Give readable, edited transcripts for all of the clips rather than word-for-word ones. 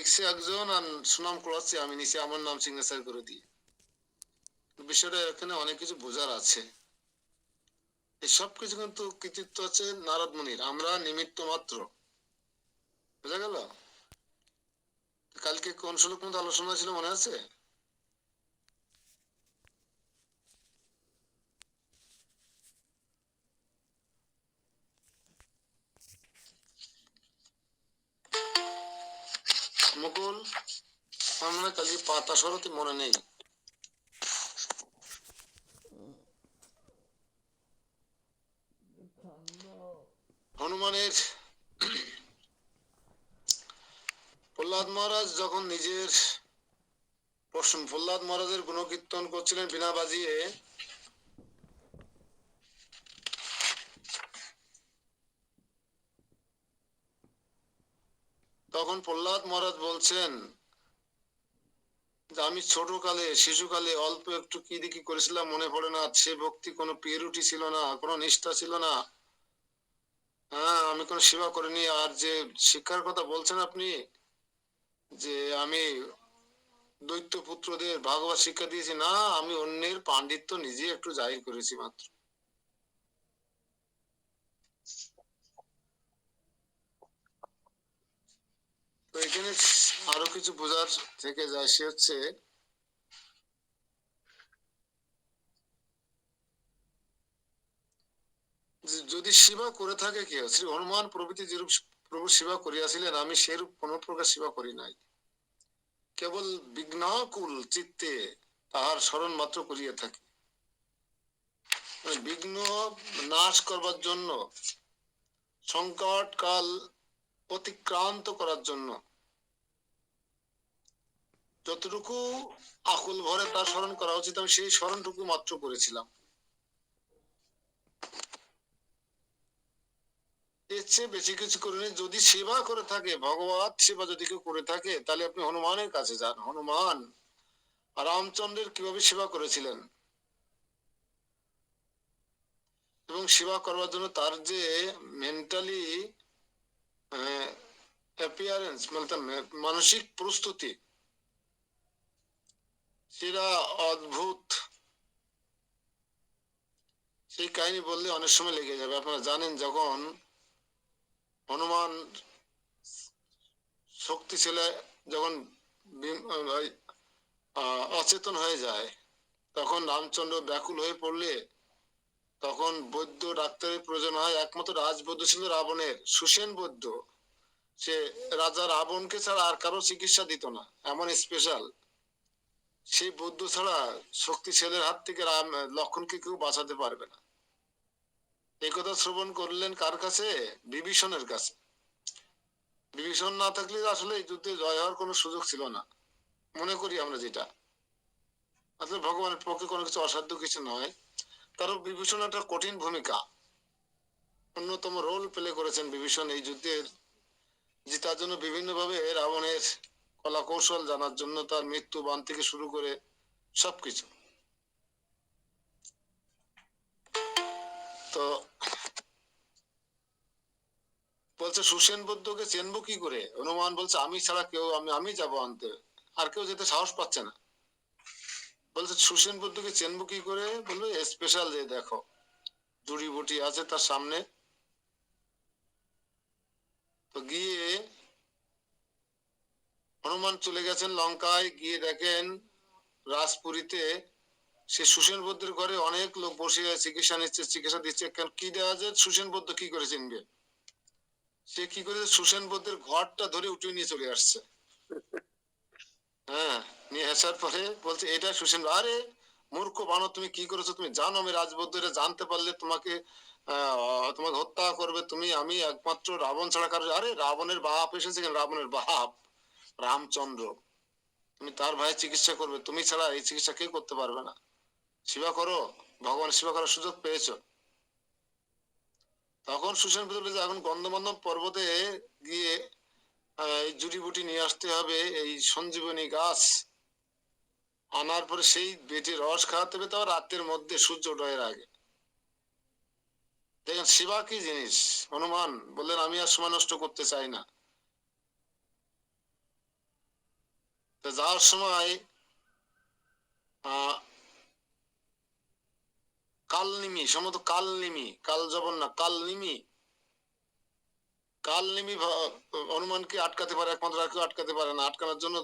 লিখছে একজন আর সুনাম কুড়াচ্ছে আমি নিচে আমার নাম সিগনেচার করে দিই। বিষয়টা এখানে অনেক কিছু বোঝার আছে। এই সব কিছু কিন্তু কৃতিত্ব আছে নারদ মুনির, আমরা নিমিত্ত মাত্র। বোঝা গেল? কালকে কোন শ্লোক মধ্যে আলোচনা ছিল মনে আছে? মুকুল, আমার মনে হয় কালকে পাতা সরতে মনে নেই। হনুমানের প্রহ্লাদ মহারাজ যখন নিজের প্রহ্লাদ মহারাজের গুণকীর্তন করছিলেন বিনা বাজিয়ে, তখন প্রহ্লাদ মহারাজ বলছেন যে আমি ছোট কালে শিশুকালে অল্প একটু কি দেখি করেছিলাম মনে পড়ে না, সে ভক্তি কোনো পিউরিটি ছিল না, কোনো নিষ্ঠা ছিল না। হ্যাঁ, আমি কোনো সেবা করিনি। আর যে শিক্ষার কথা বলছেন আপনি, যে আমি দৈত্য পুত্রদের ভাগবত শিক্ষা দিয়েছি, না, আমি অন্যের পাণ্ডিত্য নিজে একটু জাহির করেছি মাত্র। তো এখানে আরো কিছু বোঝার থেকে যায়, সে হচ্ছে যদি সেবা করে থাকে কেউ, শ্রী হনুমান প্রভৃতি যেরূপ প্রভু সেবা করিয়াছিলেন, আমি সেরূপ কোন প্রকার সেবা করি নাই, কেবল বিঘ্নাকুল চিত্তে তাহার স্মরণ মাত্র করিয়া থাকি। মানে বিঘ্ন নাশ করবার জন্য, সংকট কাল অতিক্রান্ত করার জন্য যতটুকু আকুল ভরে তার স্মরণ করা উচিত, আমি সেই স্মরণটুকু মাত্র করেছিলাম। এর চেয়ে বেশি কিছু করিনি। যদি সেবা করে থাকে, ভগবত সেবা যদি কেউ করে থাকে, তাহলে আপনি হনুমানের কাছে যান। হনুমান রামচন্দ্রের কিভাবে সেবা করেছিলেন, এবং সেবা করবার জন্য তার যে মেন্টালি অ্যাপিয়ারেন্স, মানে তার মানসিক প্রস্তুতি, সেটা অদ্ভুত। সেই কাহিনী বললে অনেক সময় লেগে যাবে। আপনারা জানেন যখন হনুমান শক্তি ছেলে যখন অচেতন হয়ে যায়, তখন রামচন্দ্র ব্যাকুল হয়ে পড়লে তখন বৈদ্য ডাক্তারের প্রয়োজন হয়। একমাত্র রাজবৈদ্য ছিল রাবণের, সুসেন বৈদ্য। সে রাজা রাবণকে ছাড়া আর কারো চিকিৎসা দিত না, এমন স্পেশাল। সেই বৈদ্য ছাড়া শক্তি ছেলের হাত থেকে লক্ষণকে কেউ বাঁচাতে পারবে না। এই কথা শ্রবণ করলেন কার কাছে? বিভীষণের কাছে। বিভীষণ না থাকলে আসলে এই যুদ্ধে জয় হওয়ার কোনো সুযোগ ছিল না, মনে করি আমরা যেটা। আসলে ভগবানের পক্ষে কোনো কিছু অসাধ্য কিছু নয়। তারও বিভীষণ একটা কঠিন ভূমিকা, অন্যতম রোল প্লে করেছেন বিভীষণ এই যুদ্ধের জেতার জন্য। বিভিন্ন ভাবে রাবণের কলা কৌশল জানার জন্য, তার মৃত্যু বান থেকে শুরু করে সবকিছু। তো বলছে সুসেন বৌদ্ধকে চেনবো কি করে? হনুমান বলছে আমি ছাড়া কেউ, আমি যাবো আনতে, আর কেউ যেতে সাহস পাচ্ছে না। বলছে সুসেন বৌদ্ধকে চেনবো কি করে? বললো স্পেশাল যে দেখো জুড়ি বুটি আছে তার সামনে। তো গিয়ে হনুমান চলে গেছেন লঙ্কায়, গিয়ে দেখেন রাজপুরীতে সে সুসেন বৌদ্ধের ঘরে অনেক লোক বসে চিকিৎসা নিচ্ছে, চিকিৎসা দিচ্ছে। কেন কি দেওয়া যায়? সুসেন বৌদ্ধ কি করে চিনবে? সে কি করে সুসেন বৌদ্ধের ঘরটা ধরে উঠে নিয়ে চলে আসছে। হ্যাঁ, নিয়ে আসার পরে বলছে এটা সুসেন। আরে মূর্খ বানর, তুমি কি করেছো? তুমি জানো আমি রাজবৌদ্ধ, এটা জানতে পারলে তোমাকে তোমাকে হত্যা করবে। তুমি, আমি একমাত্র রাবণ ছাড়া কারো। আরে রাবণের বাপ এসেছে, কেন? রাবণের বাপ রামচন্দ্র, তুমি তার ভাইয়ের চিকিৎসা করবে? তুমি ছাড়া এই চিকিৎসা কেউ করতে পারবে না। সেবা করো, ভগবান সেবা করার সুযোগ পেয়েছো। তখন সুসেন বলল যে এখন গন্ধমাদন পর্বতে গিয়ে এই জুড়িবুটি নিয়ে আসতে হবে, এই সঞ্জীবনী গাছ আনার পরে সেই বেটে রস খাওয়াতে হবে, তাও রাতের মধ্যে সূর্য উদয়ের আগে। দেখেন সেবা কি জিনিস। হনুমান বললেন আমি আর সময় নষ্ট করতে চাই না। তো যাওয়ার সময় আহ কালনিমি, সম্ভবত কালনিমি, কাল জবন না, কালনিমি, কালনিমি হনুমানকে আটকাতে পারে, একমাত্র আর কেউ আটকাতে পারে না। আটকানোর জন্য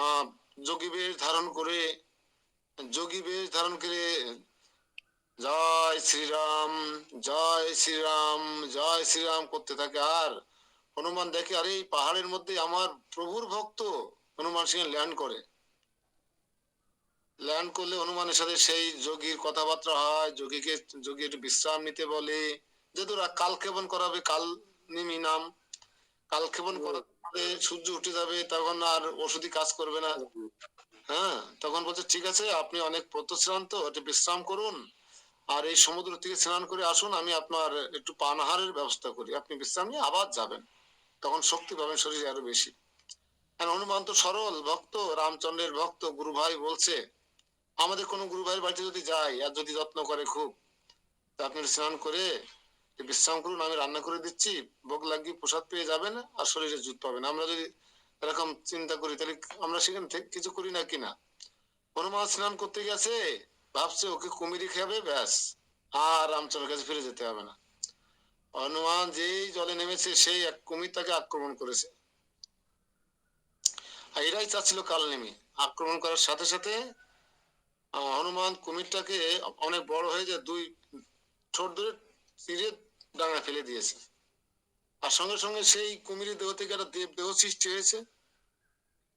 আহ যোগী বেশ ধারণ করে, যোগী বেশ ধারণ করে জয় শ্রীরাম, জয় শ্রীরাম, জয় শ্রীরাম করতে থাকে। আর হনুমান দেখে আরে এই পাহাড়ের মধ্যে আমার প্রভুর ভক্ত। হনুমান সিংহ ল্যান্ড করে, ল্যান্ড করলে হনুমানের সাথে সেই যোগীর কথাবার্তা হয়, যোগীকে, যোগী একটু বিশ্রাম নিতে বলে, যেহেতু কালক্ষেপণ করাবে, কাল নিমি নাম, কালক্ষেপণ করার পরে সূর্য উঠে যাবে, তখন আর ওষুধি কাজ করবে না। হ্যাঁ, তখন বলছে ঠিক আছে, আপনি অনেক প্রত্যশ্রান্ত, একটু বিশ্রাম করুন, আর এই সমুদ্র থেকে স্নান করে আসুন, আমি আপনার একটু পানাহারের ব্যবস্থা করি, আপনি বিশ্রাম নিয়ে আবার যাবেন, তখন শক্তি পাবেন শরীরে আরো বেশি। আর হনুমান তো সরল ভক্ত, রামচন্দ্রের ভক্ত, গুরু ভাই বলছে, আমাদের কোনো গুরু ভাইয়ের বাড়িতে যদি যাই আর যদি যত্ন করে খুব, তা আপনি স্নান করে বিশ্রাম করুন, আমি রান্না করে দিচ্ছি, ভোগ লাগিয়ে প্রসাদ পেয়ে যাবেন আর শরীরে জুত পাবেন। আমরা যদি এরকম চিন্তা করি তাহলে আমরা সেখান থেকে কিছু করি না কিনা। হনুমান স্নান করতে গেছে, ভাবছে ওকে কুমিরি খাবে, ব্যাস আর রামচন্দ্রের কাছে ফিরে যেতে হবে না। হনুমান যেই জলে নেমেছে সেই এক কুমির তাকে আক্রমণ করেছে। আর এরাই চাচ্ছিল কাল নেমে আক্রমণ করার সাথে সাথে হনুমান কুমিরটাকে, অনেক বড় হয়ে যায়, দুই ঠোঁট ধরে তীরে ডাঙা ফেলে দিয়েছে। আর সঙ্গে সঙ্গে সেই কুমিরের দেহ থেকে একটা দেব দেহ সৃষ্টি হয়েছে,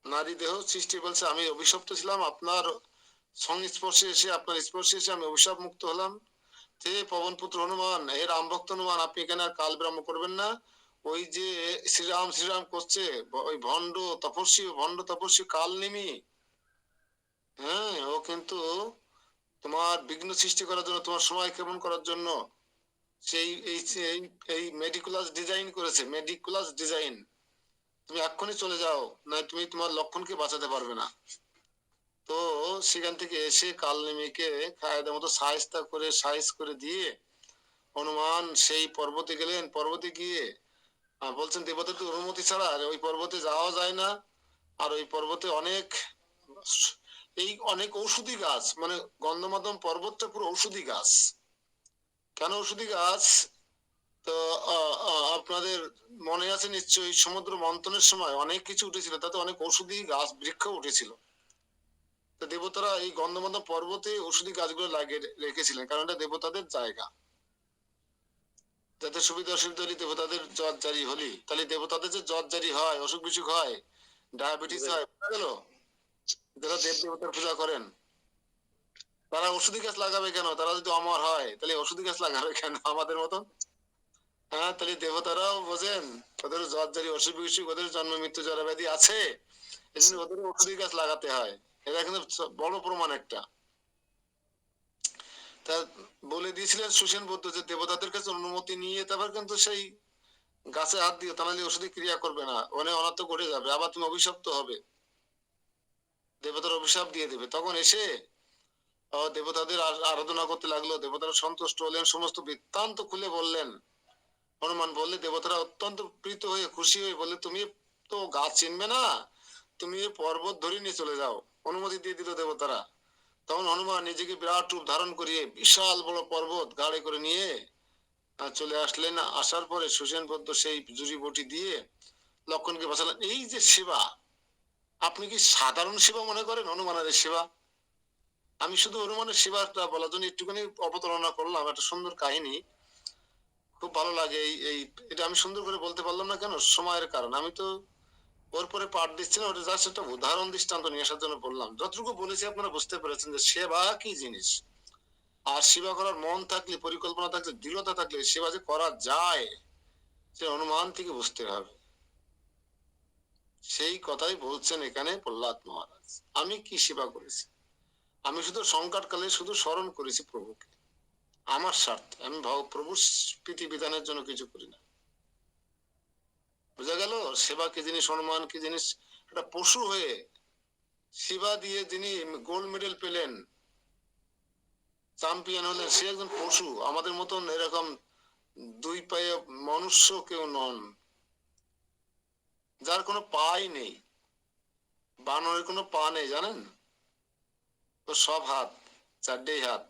নারী দেহ সৃষ্টি। বলছে আমি অভিশপ্ত ছিলাম, আপনার সংস্পর্শে এসে, আপনার স্পর্শে এসে আমি অভিশাপ মুক্ত হলাম। হে পবন পুত্র হনুমান, হে রাম ভক্ত হনুমান, আপনি এখানে আর কাল বিলম্ব করবেন না। ওই যে শ্রীরাম শ্রীরাম করছে ওই ভণ্ড তপস্বী, ভণ্ড তপস্বী কাল নিমি, হ্যাঁ, ও কিন্তু তোমার বিঘ্ন সৃষ্টি করার জন্য, তোমার সময় ক্ষেপণ করার জন্য সেই এই এই এই মেডিকুলাস ডিজাইন করেছে, মেডিকুলাস ডিজাইন। তুমি এক্ষুনি চলে যাও, না তুমি তোমার লক্ষণকে বাঁচাতে পারবে না। তো সেখান থেকে এসে কালনেমিকে কায়দার মতো সাইজটা করে, সাইজ করে দিয়ে হনুমান সেই পর্বতে গেলেন। পর্বতে গিয়ে বলছেন দেবতাদের অনুমতি ছাড়া আর ওই পর্বতে যাওয়া যায় না। আর ওই পর্বতে অনেক, এই অনেক ঔষধি গাছ, মানে গন্ধমাদন পর্বতটা পুরো ঔষধি গাছ। কেন ঔষধি গাছ? তো আপনাদের মনে আছে নিশ্চয়ই, সমুদ্র মন্থনের সময় অনেক কিছু উঠেছিল, তাতে অনেক ঔষধি গাছ বৃক্ষ উঠেছিল। তো দেবতারা এই গন্ধমাদন পর্বতে ঔষধি গাছগুলো লাগিয়ে রেখেছিলেন, কারণ এটা দেবতাদের জায়গা। যাতে সুবিধা অসুবিধা হলে দেবতাদের জ্বর জারি হলি, তাহলে দেবতাদের যে জ্বর জারি হয়, অসুখ বিসুখ হয়, ডায়াবেটিস হয়, বুঝা গেল, যারা দেব দেবতার পূজা করেন তারা ওষুধি গাছ লাগাবে কেন? তারা যদি অমর হয় তাহলে ওষুধি গাছ লাগাবে কেন আমাদের মতন? হ্যাঁ, তাহলে দেবতারাও বোঝেন, ওদের জ্বর জারি, অসুখ বিসুখ, ওদের জন্ম মৃত্যু জরা ব্যাধি আছে, এই জন্য ওদের ওষুধি গাছ লাগাতে হয়। এটা কিন্তু বড় প্রমাণ একটা। তা বলে দিয়েছিলেন সুসেন বৌদ্ধ যে দেবতাদের কাছে অনুমতি নিয়ে তারপর কিন্তু সেই গাছে হাত দিও, তাহলে ওষুধি ক্রিয়া করবে না, অনেক অনার্থ ঘটে যাবে, আবার তুমি অভিশপ্ত হবে, দেবতার অভিশাপ দিয়ে দেবে। তখন এসে দেবতাদের আরাধনা করতে লাগলো, দেবতারা সন্তুষ্ট হলেন, সমস্ত বৃত্তান্ত খুলে বললেন। হনুমান বললে দেবতারা অত্যন্ত প্রীত হয়ে, খুশি হয়ে বললে তুমি তো গাছ চিনবে না, তুমি পর্বত ধরে নিয়ে চলে যাও। অনুমতি দিয়ে দিল দেবতারা। তখন হনুমান নিজেকে বিরাট রূপ ধারণ করিয়ে বিশাল বড় পর্বত গাড়ি করে নিয়ে চলে আসলেন। আসার পরে সুসেন বৌদ্ধ সেই জুড়ি বটি দিয়ে লক্ষণকে বাঁচালেন। এই যে সেবা, আপনি কি সাধারণ সেবা মনে করেন হনুমানের সেবা? আমি শুধু হনুমানের সেবাটা বলার জন্য একটুখানি অবতারণা করলাম, একটা সুন্দর কাহিনী, খুব ভালো লাগে। এই এই এটা আমি সুন্দর করে বলতে পারলাম না কেন, সময়ের কারণ। আমি তো ওর পরে পাঠ দিচ্ছি না, ওটা জাস্ট একটা উদাহরণ দৃষ্টান্ত নিয়ে আসার জন্য বললাম। যতটুকু বলেছি আপনারা বুঝতে পেরেছেন যে সেবা কি জিনিস। আর সেবা করার মন থাকলে, পরিকল্পনা থাকলে, দৃঢ়তা থাকলে সেবা যে করা যায়, সে অনুমান থেকে বুঝতে হবে। সেই কথাই বলছেন এখানে প্রহ্লাদ মহারাজ। আমি কি সেবা করেছি? আমি শুধু সংকটকালে শুধু স্মরণ করেছি প্রভুকে, আমার স্বার্থে। আমি প্রভুর প্রীতি বিধানের জন্য কিছু করি না। বোঝা গেল সেবা কি জিনিস, অনুমান কি জিনিস। একটা পশু হয়ে সেবা দিয়ে যিনি গোল্ড মেডেল পেলেন, চ্যাম্পিয়ন হলেন, সে একজন পশু, আমাদের মতন এরকম দুই পায়ে মনুষ্য কেউ নন, যার কোনো পাই নেই। বানরের কোনো পা নেই জানেন, তো সব হাত, চারটেই হাত।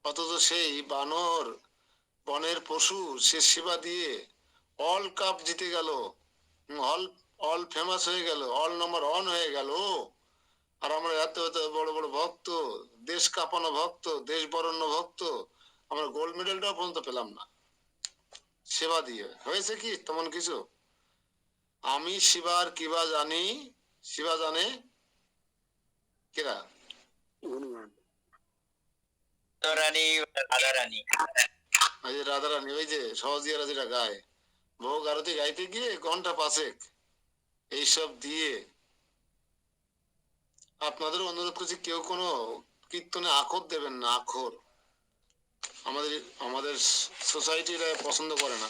অথচ সেই বানর, বনের পশু, সে সেবা দিয়ে অল কাপ জিতে গেল, অল অল ফেমাস হয়ে গেল, অল নম্বর অন হয়ে গেল। আর আমরা এত এত বড় বড় ভক্ত, দেশ কাঁপানো ভক্ত, দেশ বরণ্য ভক্ত, আমরা গোল্ড মেডেলটাও পর্যন্ত পেলাম না সেবা দিয়ে। হয়েছে কি তেমন কিছু? আমি শিবার কিবা জানি, শিবা জানে কেরা? রানী, রাধা রানী। ওই যে রাধারানী, ওই যে সহজিয়ারা যেটা গায়, ভোগ আরতি গাইতে গিয়ে ঘন্টা পাঁচেক এইসব দিয়ে। আপনাদের অনুরোধ করছি, কেউ কোনো কীর্তনে আখর দেবেন না, আখর। আমাদের আমাদের সোসাইটিরা পছন্দ করে না,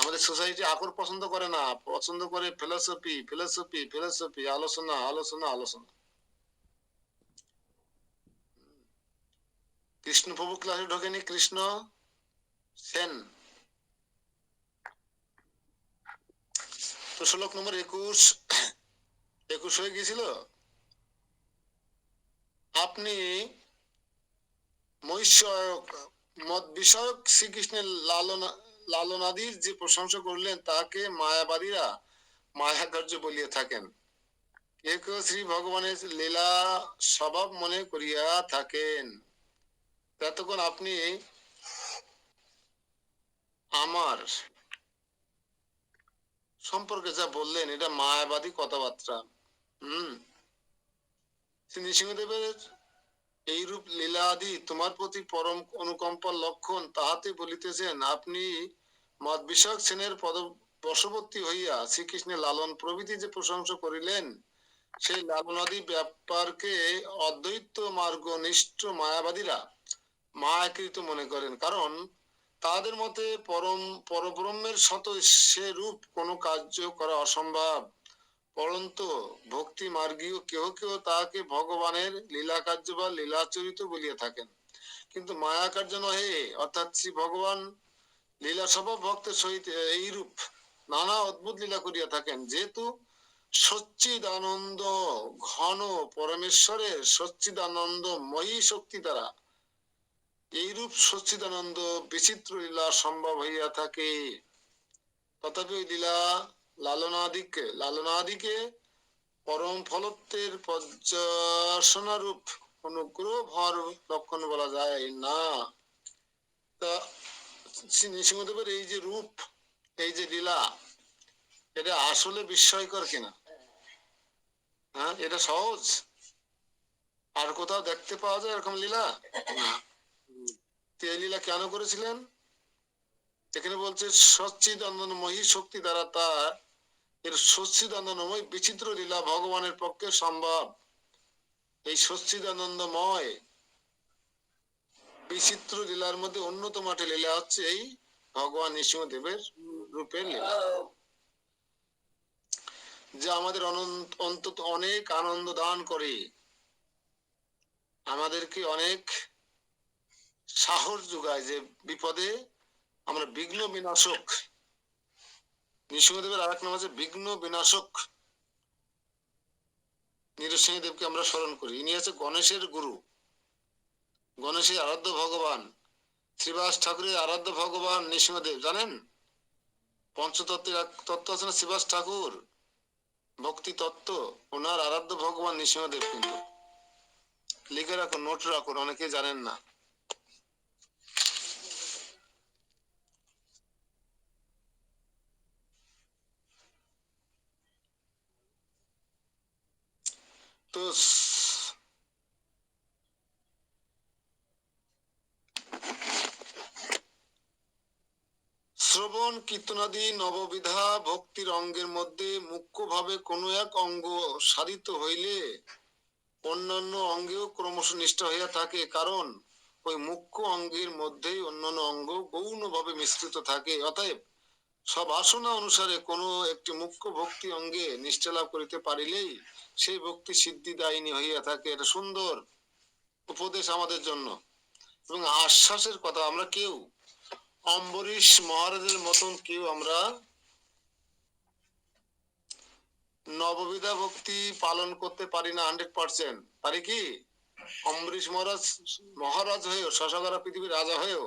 আমাদের সোসাইটি আখর পছন্দ করে না, পছন্দ করে ফিলোসফি ফিলোসফি ফিলোসফি, আলোচনা আলোচনা আলোচনা। কৃষ্ণ প্রভু ক্লাসে ঢোকেনি, কৃষ্ণ সেন। তো শ্লোক নম্বর 21 হয়ে গিয়েছিল। আপনি মত বিষয়ক শ্রীকৃষ্ণের লালনাদির যে প্রশংসা করলেন, তাকে মায়াবাদীরা মায়াকার্য বলিয়া থাকেন। কেউ কেউ শ্রী ভগবানের লীলা স্বভাব মনে করিয়া থাকেন। ততক্ষণ আপনি আমার সম্পর্কে যা বললেন, এটা মায়াবাদী কথাবার্তা। শ্রী নৃসিংহদেবের এইরূপ লীলা আদি তোমার প্রতি পরম অনুকম্পার লক্ষণ, তাহাতে বলিতেছেন আপনি মত বিষয়ক শ্রেণীর পদ বশবর্তী হইয়া শ্রীকৃষ্ণের লালন প্রভৃতি যে প্রশংসা করিলেন, সেই লালনাদি ব্যাপারকে অদ্বৈত মার্গ নিষ্ঠ মায়াবাদীরা মায়াকৃত মনে করেন। কারণ তাদের মতে পরব্রহ্মের শত সে রূপ কোনো কার্য করা অসম্ভব। পরন্তু ভক্তি মার্গীয় কেহ কেহ তাহাকে ভগবানের লীলা কার্য বা লীলাচরিত বলিয়া থাকেন, কিন্তু মায়া কার্য নহে। অর্থাৎ শ্রী ভগবান লীলা স্বভাব ভক্তের সহিত এইরূপ নানা অদ্ভুত লীলা করিয়া থাকেন। যেহেতু সচ্চিদানন্দ ঘন পরমেশ্বরের সচ্চিদানন্দময়ী শক্তি দ্বারা এইরূপ সচ্চিদানন্দ বিচিত্র লীলা সম্ভব হইয়া থাকে, তথাপি ওই লীলা লালনাদিকে পরম ফলত্বের পর্যাসনারূপ অনুগ্রহ ভর লক্ষণ বলা যায় না। তা নৃসিংহদেবের এই যে রূপ, এই যে লীলা, এটা আসলে বিস্ময়কর কিনা? হ্যাঁ, এটা সহজ? আর কোথাও দেখতে পাওয়া যায় এরকম লীলা? এই লীলা কেন করেছিলেন? এখানে বলছে সচ্চিদানন্দময়ী শক্তি দ্বারা তার এর সচ্চিদানন্দময় বিচিত্র লীলা ভগবানের পক্ষে সম্ভব। এই সচ্চিদানন্দময় বিচিত্র লীলার মধ্যে অন্যতম একটা লীলা হচ্ছে এই ভগবান নৃসিংহদেবের রূপের লীলা, যা আমাদের অন্তত অনেক আনন্দ দান করে, আমাদেরকে অনেক সাহস যোগায় যে বিপদে আমরা বিঘ্ন বিনাশক। নৃসিংহদেবের আরেক নাম আছে বিঘ্ন বিনাশক। নৃসিংহদেবকে আমরা স্মরণ করি, ইনি আছে গণেশের গুরু, গণেশের আরাধ্য ভগবান। শ্রীবাস ঠাকুরের আরাধ্য ভগবান নৃসিংহদেব, জানেন? পঞ্চতত্ত্বের এক তত্ত্ব আছে না, শ্রীবাস ঠাকুর ভক্তি তত্ত্ব, ওনার আরাধ্য ভগবান নৃসিংহদেব। কিন্তু লিখে রাখুন, নোট রাখুন, অনেকে জানেন না। তো শ্রবণ কীর্তনাদি নববিধা ভক্তির অঙ্গের মধ্যে মুখ্যভাবে কোনো এক অঙ্গ সাধিত হইলে অন্যান্য অঙ্গেও ক্রমশ নিষ্ঠা হইয়া থাকে, কারণ ওই মুখ্য অঙ্গের মধ্যেই অন্যান্য অঙ্গ গৌণভাবে মিশ্রিত থাকে। অতএব সব আসনা অনুসারে কোনো একটি মুখ্য ভক্তি অঙ্গে নিষ্ঠা লাভ করিতে পারিলেই সেই ভক্তি সিদ্ধিদায়িনী হইয়া থাকে। এটা সুন্দর উপদেশ আমাদের জন্য এবং আশ্বাসের কথা। আমরা কেউ অম্বরীশ মহারাজের মতন কেউ আমরা নববিধা ভক্তি পালন করতে পারি না 100%, পারি কি? অম্বরীশ মহারাজ মহারাজ হয়েও, শশাধারা পৃথিবীর রাজা হয়েও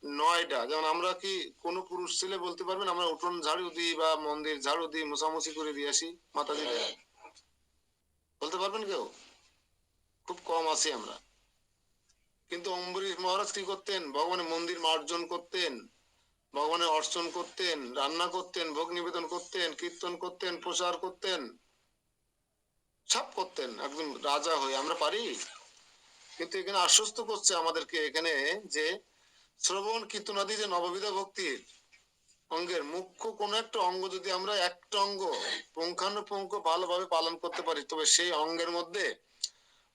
9টা, যেমন আমরা কি কোন পুরুষ ছেলে বলতে পারবেন আমরা উঠোন ঝাড়ু দিই বা মন্দির ঝাড়ু দিই, মোছামুছি করে দিয়ে আসি মাতাজিদের? বলতে পারবেন কেউ? খুব কম আছি আমরা। কিন্তু অম্বরীশ মহারাজ কি করতেন? ভগবানের মন্দির মার্জন করতেন, ভগবানের অর্চন করতেন, রান্না করতেন, ভোগ নিবেদন করতেন, কীর্তন করতেন, প্রচার করতেন, সব করতেন একদম রাজা হয়ে। আমরা পারি? কিন্তু এখানে আশ্বস্ত করছে আমাদেরকে এখানে যে শ্রবণ কীর্তনাদি যে নববিধা ভক্তির অঙ্গের মুখ্য কোন একটা অঙ্গ যদি আমরা একটা অঙ্গ পুঙ্খানুপুঙ্খ ভালোভাবে পালন করতে পারি, তবে সেই অঙ্গের মধ্যে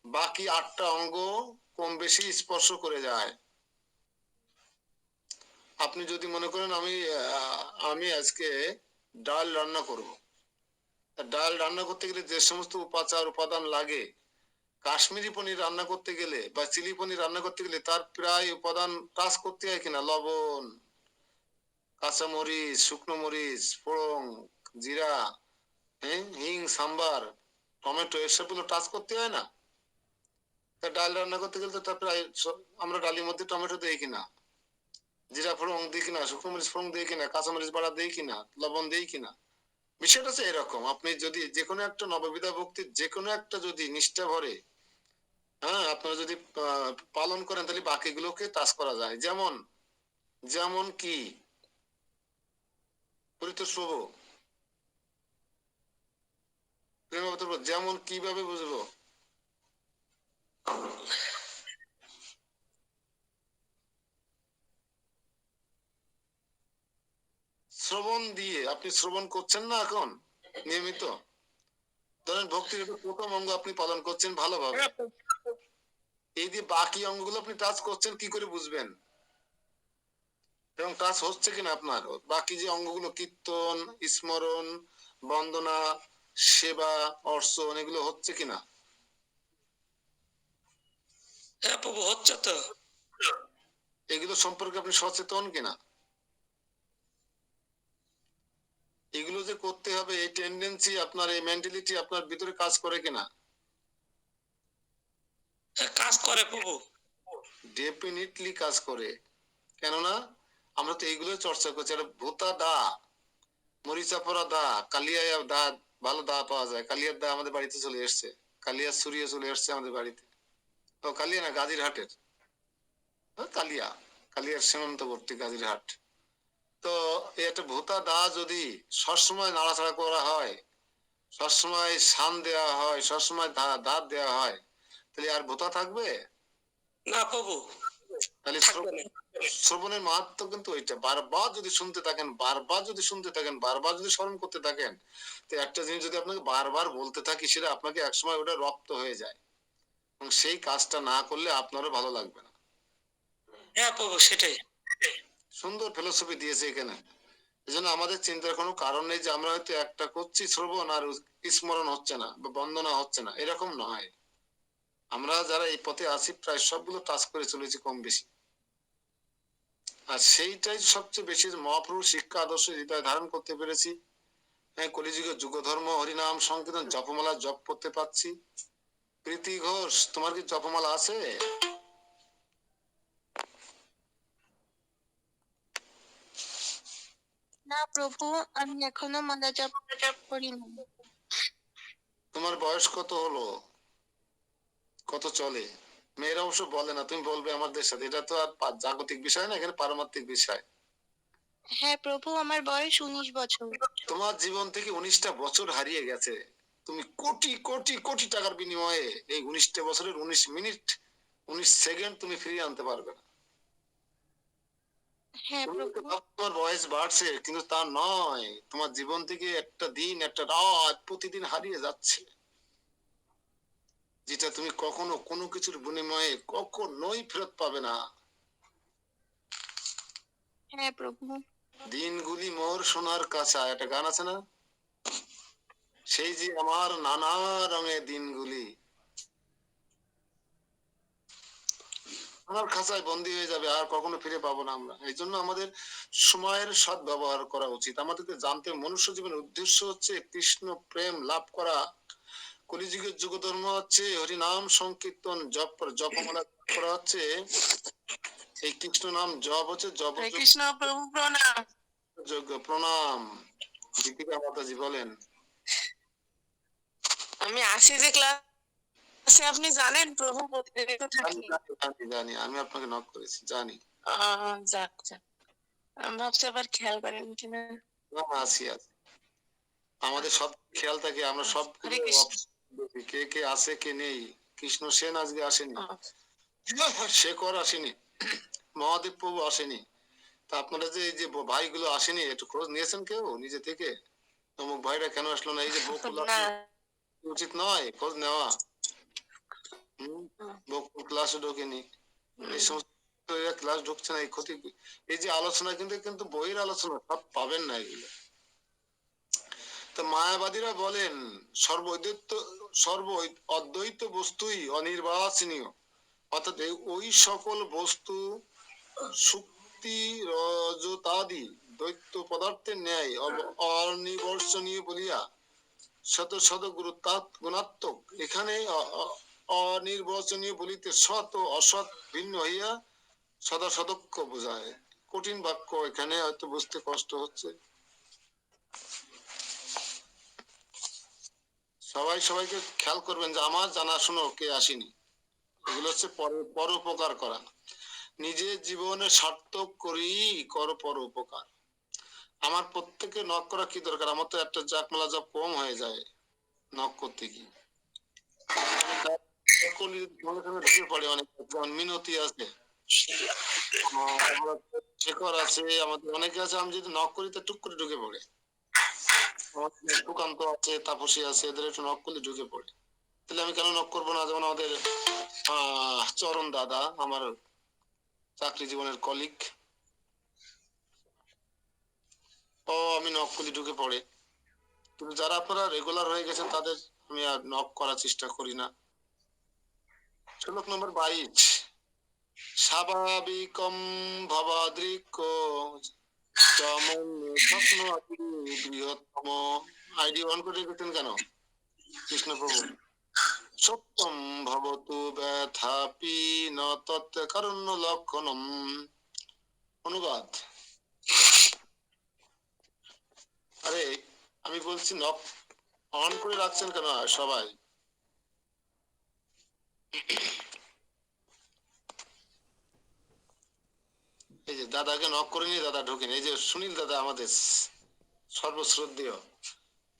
বাকি 8টা অঙ্গ কম বেশি স্পর্শ করে যায়। আপনি যদি মনে করেন আমি আজকে ডাল রান্না করব, ডাল রান্না করতে গেলে যে সমস্ত উপাদান লাগে, কাশ্মীরি পনির রান্না করতে গেলে বা চিলি পনির রান্না করতে গেলে তার প্রায় উপাদান টাচ করতে হয় কিনা? লবণ, কাঁচামরিচ, শুকনো মরিচ, ফোড়ন, জিরা, হ্যাঁ, হিং, সাম্বার, টমেটো, এসবগুলো টাচ করতে হয় না? তা ডাল রান্না করতে গেলে তো তার প্রায় আমরা ডালের মধ্যে টমেটো দিই কিনা, জিরা ফোড়ন দিই কিনা, শুকনো মরিচ ফোড়ন দিই কিনা, কাঁচামরিচ বাড়া দিই কিনা, লবণ দিই কিনা? বিষয়টা হচ্ছে এরকম। আপনি যদি যে কোনো একটা নববিধা ভক্তির যে কোনো একটা যদি নিষ্ঠা ভরে, হ্যাঁ, আপনারা যদি পালন করেন, তাহলে বাকিগুলোকে টাচ করা যায়। যেমন যেমন কি পরিতোষ প্রভু, প্রেমাবতী প্রভু, যেমন কিভাবে বুঝবো? শ্রবণ দিয়ে, আপনি শ্রবণ করছেন না এখন নিয়মিত? ধরেন ভক্তির একটা প্রথম অঙ্গ আপনি পালন করছেন ভালোভাবে, এই যে বাকি অঙ্গগুলো আপনি টাচ করছেন, কি করে বুঝবেন এবং টাচ হচ্ছে কিনা আপনার? বাকি যে অঙ্গগুলো কীর্তন, স্মরণ, বন্দনা, সেবা, অর্চন, এগুলো হচ্ছে কিনা? হ্যাঁ প্রভু, হচ্ছে তো। এগুলো সম্পর্কে আপনি সচেতন কিনা? এগুলো যে করতে হবে, এই টেন্ডেন্সি আপনার, এই মেন্টালিটি আপনার ভিতরে কাজ করে কিনা? হ্যাঁ, কাজ করে প্রভু। ডেফিনেটলি কাজ করে। কেননা আমরা তো এইগুলো চর্চা করছি। আর ভোতা দা, মরিচা পড়া দা, কালিয়া দা, ভালো দা পাওয়া যায়। কালিয়ার দা আমাদের বাড়িতে চলে এসছে, কালিয়া সুরিয়ে চলে এসছে আমাদের বাড়িতে। তো কালিয়া না, গাজীরহাটের কালিয়া, কালিয়ার সীমান্তবর্তী গাজীরহাট। তো এই একটা ভোতা দা যদি সবসময় নাড়াচাড়া করা হয়, সবসময় শান দেওয়া হয়, সবসময় দাঁত দেওয়া হয়, তাহলে আর ভোতা থাকবে? না প্রভু, তাহলে থাকবে না। শ্রবণের মাহাত্ম কিন্তু ওইটা। বারবার যদি শুনতে থাকেন, বারবার যদি শুনতে থাকেন, বারবার যদি স্মরণ করতে থাকেন, তো একটা জিনিস যদি আপনাকে বারবার বলতে থাকি, সেটা আপনাকে একসময় ওটা রপ্ত হয়ে যায়, এবং সেই কাজটা না করলে আপনারও ভালো লাগবে না। হ্যাঁ প্রভু, সেটাই। সুন্দর ফিলোসফি দিয়েছে এখানে। এই জন্য আমাদের চিন্তার কোনো কারণ নেই যে আমরা হয়তো একটা করছি শ্রবণ আর স্মরণ হচ্ছে না বা বন্দনা হচ্ছে না, এরকম নয়। আমরা যারা এই পথে আছি প্রায় সবগুলো টাচ করে চলেছি কম বেশি। আর সেইটাই সবচেয়ে বেশি, মহাপ্রভু শিক্ষা আদর্শ হৃদয় ধারণ করতে পেরেছি। হ্যাঁ, কলিযুগে যুগ ধর্ম হরিনাম সংকীর্তন জপমালা জপ করতে পারছি। প্রীতি ঘোষ, তোমার কি জপমালা আছে? না প্রভু, আমি এখনো মালা জপ করিনি। তোমার বয়স কত হলো? কত চলে? মেয়েরা অবশ্য বলে না, তুমি বলবে আমাদের সাথে। এটা তো আর জাগতিক বিষয় না, এখানে পারমাত্মিক বিষয়। হ্যাঁ প্রভু, আমার বয়স 19 বছর। তোমার জীবন থেকে 19টা বছর হারিয়ে গেছে। তুমি কোটি কোটি কোটি টাকার বিনিময়ে এই 19টা বছরের 19 মিনিট 19 সেকেন্ড তুমি ফিরিয়ে আনতে পারবে না। হ্যাঁ প্রভু। তোমার বয়স বাড়ছে, কিন্তু তা নয়, তোমার জীবন থেকে একটা দিন, একটা রাত প্রতিদিন হারিয়ে যাচ্ছে, যেটা তুমি কখনো কোনো কিছুর বিনিময়ে কখনোই ফেরত পাবে না। হ্যাঁ প্রভু। দিনগুলি মোর সোনার কাঁচা, একটা গান আছে না? সেই যে আমার নানা রঙের দিনগুলি, আমার খাঁচায় বন্দী হয়ে যাবে, আর কখনো ফিরে পাবো না আমরা। এই জন্য আমাদের সময়ের সৎ ব্যবহার করা উচিত। আমাদেরকে জানতে, মনুষ্য জীবনের উদ্দেশ্য হচ্ছে কৃষ্ণ প্রেম লাভ করা। কলিযুগের যুগ ধর্ম হচ্ছে হরিনাম সংকীর্তন, জপমালা করা হচ্ছে। এই কৃষ্ণ নাম জপ হচ্ছে হরে কৃষ্ণ প্রভু প্রণাম। যজ্ঞ। প্রণাম। দীপিকা মাতাজি বলেন। আমি আসি যে ক্লাসে, আপনি জানেন প্রভু প্রতিদিনই তো জানি থাকি। জানি জানি জানি, আমি আপনাকে নক করেছি, জানি। যাক যাক, আমি ভাবছি আবার খেয়াল করেন কিনা। না, আছি আছি। আমাদের সব খেয়াল থাকে, আমরা সব হরে কৃষ্ণ। কে কে আছে কে নেই। কৃষ্ণ সেন আজকে আসেনি, আহ, শেখর আসেনি, মহাদেব প্রভু আসেনি। তা আপনারা যে এই যে ভাইগুলো আসেনি, একটু খোঁজ নিয়েছেন কেউ নিজে থেকে? অমুক ভাইরা কেন আসলো না? এই যে বকুল না। উচিত নয় খোঁজ নেওয়া? বকুল ক্লাসে ঢোকেনি, এই সমস্ত ক্লাস ঢুকছে না, এই ক্ষতি। এই যে আলোচনা কিন্তু কিন্তু বইয়ের আলোচনা, সব পাবেন না এগুলো। তো মায়াবাদীরা বলেন সর্ব অদ্বৈত বস্তুই অনির্বাচনীয়, অর্থাৎ ওই সকল বস্তু শক্তি রজতাদি দ্বৈত পদার্থের ন্যায় অনির্বচনীয় বলিয়া শত শত গুণাত্মক। এখানে অনির্বচনীয় বলিতে সৎ ও অসৎ ভিন্ন হইয়া সদা সদক্ষ বোঝায়। কঠিন বাক্য, এখানে হয়তো বুঝতে কষ্ট হচ্ছে। সবাই সবাইকে খেয়াল করবেন যে আমার জানাশুনো কে আসেনি। এগুলো হচ্ছে পরোপকার করা। নিজের জীবনে সার্থক করি কর পরোপকার। আমার প্রত্যেকে নক করা কি দরকার? আমার তো একটা জাকমালা জব কম হয়ে যায় নক করতে গিয়ে। ঢুকে পড়ে অনেক, যেমন মিনতি আছে, শেখর আছে, আমাদের অনেকে আছে। আমি যদি নক করি তো টুক করে ঢুকে পড়ে। সুকান্ত আছে, তাপসী আছে, এদের একটু নক করলে ঢুকে পড়ে। তাহলে আমি কেন নক করবো না? যেমন আমাদের চরণ দাদা, আমার চাকরি জীবনের কলিগ, আমি নক করলে ঢুকে পড়ে। কিন্তু যারা আপনারা রেগুলার হয়ে গেছেন তাদের আমি আর নক করার চেষ্টা করি না। শ্লোক নম্বর 22। স্বাভাবিকম ভবাদৃক যেমন স্বপ্ন বৃহত্তম। আইডি অন করে রেখেছেন কেন কৃষ্ণ প্রভু? সত্যম ভবতু ব্যথাপি ন তৎ কারণ্য লক্ষণম। অনুবাদ। আরে আমি বলছি নক অন করে রাখছেন কেন সবাই? এই যে দাদাকে নক করে নিয়ে দাদা ঢোকেন। এই যে সুনীল দাদা আমাদের সর্বশ্রদ্ধেয়,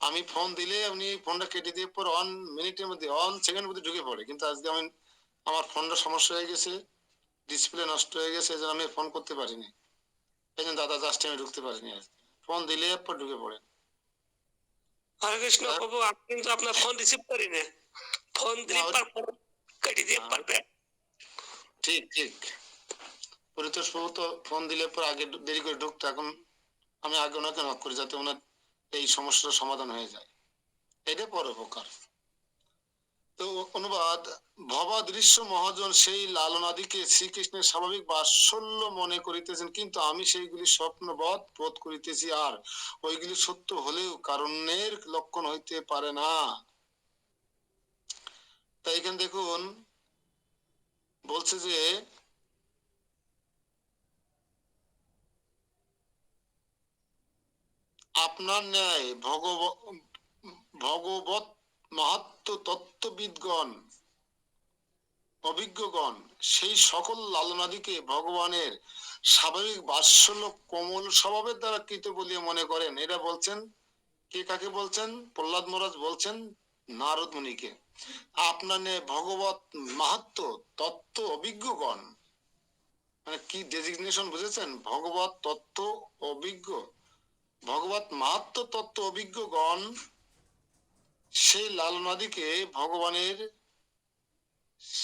আমি ফোন দিলে আপনি ফোনটা কেটে দিয়ে পর অন মিনিটের মধ্যে, অন সেকেন্ডের মধ্যে ঢুকে পড়ে। কিন্তু আজকে আমি, আমার ফোনটা সমস্যা হয়ে গেছে, ডিসপ্লে নষ্ট হয়ে গেছে, এই জন্য আমি ফোন করতে পারিনি। এই জন্য দাদা জাস্ট আমি ঢুকতে পারিনি। ফোন দিলে পর ঢুকে পড়ে। হরে কৃষ্ণ প্রভু, আমি কিন্তু আপনার ফোন রিসিভ করি না। ফোন দিলে কেটে দিয়ে পারবে। ঠিক ঠিক। পরিতোষ প্রভু তো ফোন দিলে পর আগে দেরি করে ঢুকতো, এখন আমি আগে ওনাকে নক করি যাতে ওনার এই সমস্যার সমাধান হয়ে যায়। এটা পরোপকার। তো অনুবাদ। ভবাদৃশ্য মহাজন সেই লালনাদিকে শ্রীকৃষ্ণের স্বাভাবিক বাৎসল্য মনে করিতেছেন, কিন্তু আমি সেইগুলি স্বপ্নবৎ বোধ করিতেছি, আর ওইগুলি সত্য হলেও কারণের লক্ষণ হইতে পারে না। তাই এখানে দেখুন বলছে যে আপনার ন্যায় ভগবত মাহাত্ম তত্ত্ববিদগণ, অভিজ্ঞগণ সেই সকল লালনাদিকে ভগবানের স্বাভাবিক বাৎসল্য কোমল স্বভাবের দ্বারা কৃত বলিয়া মনে করেন। এটা বলছেন কে? কাকে বলছেন? প্রহ্লাদ মহারাজ বলছেন নারদ মুনিকে। আপনার ন্যায় ভগবত মাহাত্ম তত্ত্ব অভিজ্ঞগণ, মানে কি ডেজিগনেশন বুঝেছেন? ভগবত তত্ত্ব অভিজ্ঞ, ভগবত মাহাত্ম তত্ত্ব অভিজ্ঞগণ সেই লালনাদিকে ভগবানের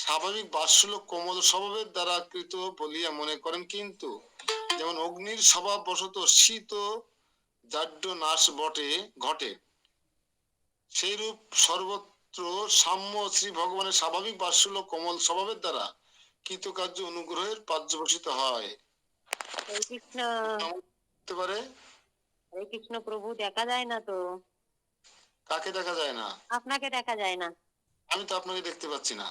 স্বাভাবিক বাৎসল্য কোমল স্বভাবের দ্বারা কৃত বলিয়া মনে করেন, কিন্তু যেমন অগ্নির স্বভাব বশত শীত জাড্য নাশ ঘটে, সেইরূপ সর্বত্র সাম্য শ্রী ভগবানের স্বাভাবিক বাৎসল্য কোমল স্বভাবের দ্বারা কৃতকার্য অনুগ্রহের পর্যবসিত হয়। হরে কৃষ্ণ। হতে পারে। হরে কৃষ্ণ প্রভু, দেখা যায় না তো। কাকে দেখা যায় না? আপনাকে দেখা যায় না। আমি তো আপনাকে দেখতে পাচ্ছি না।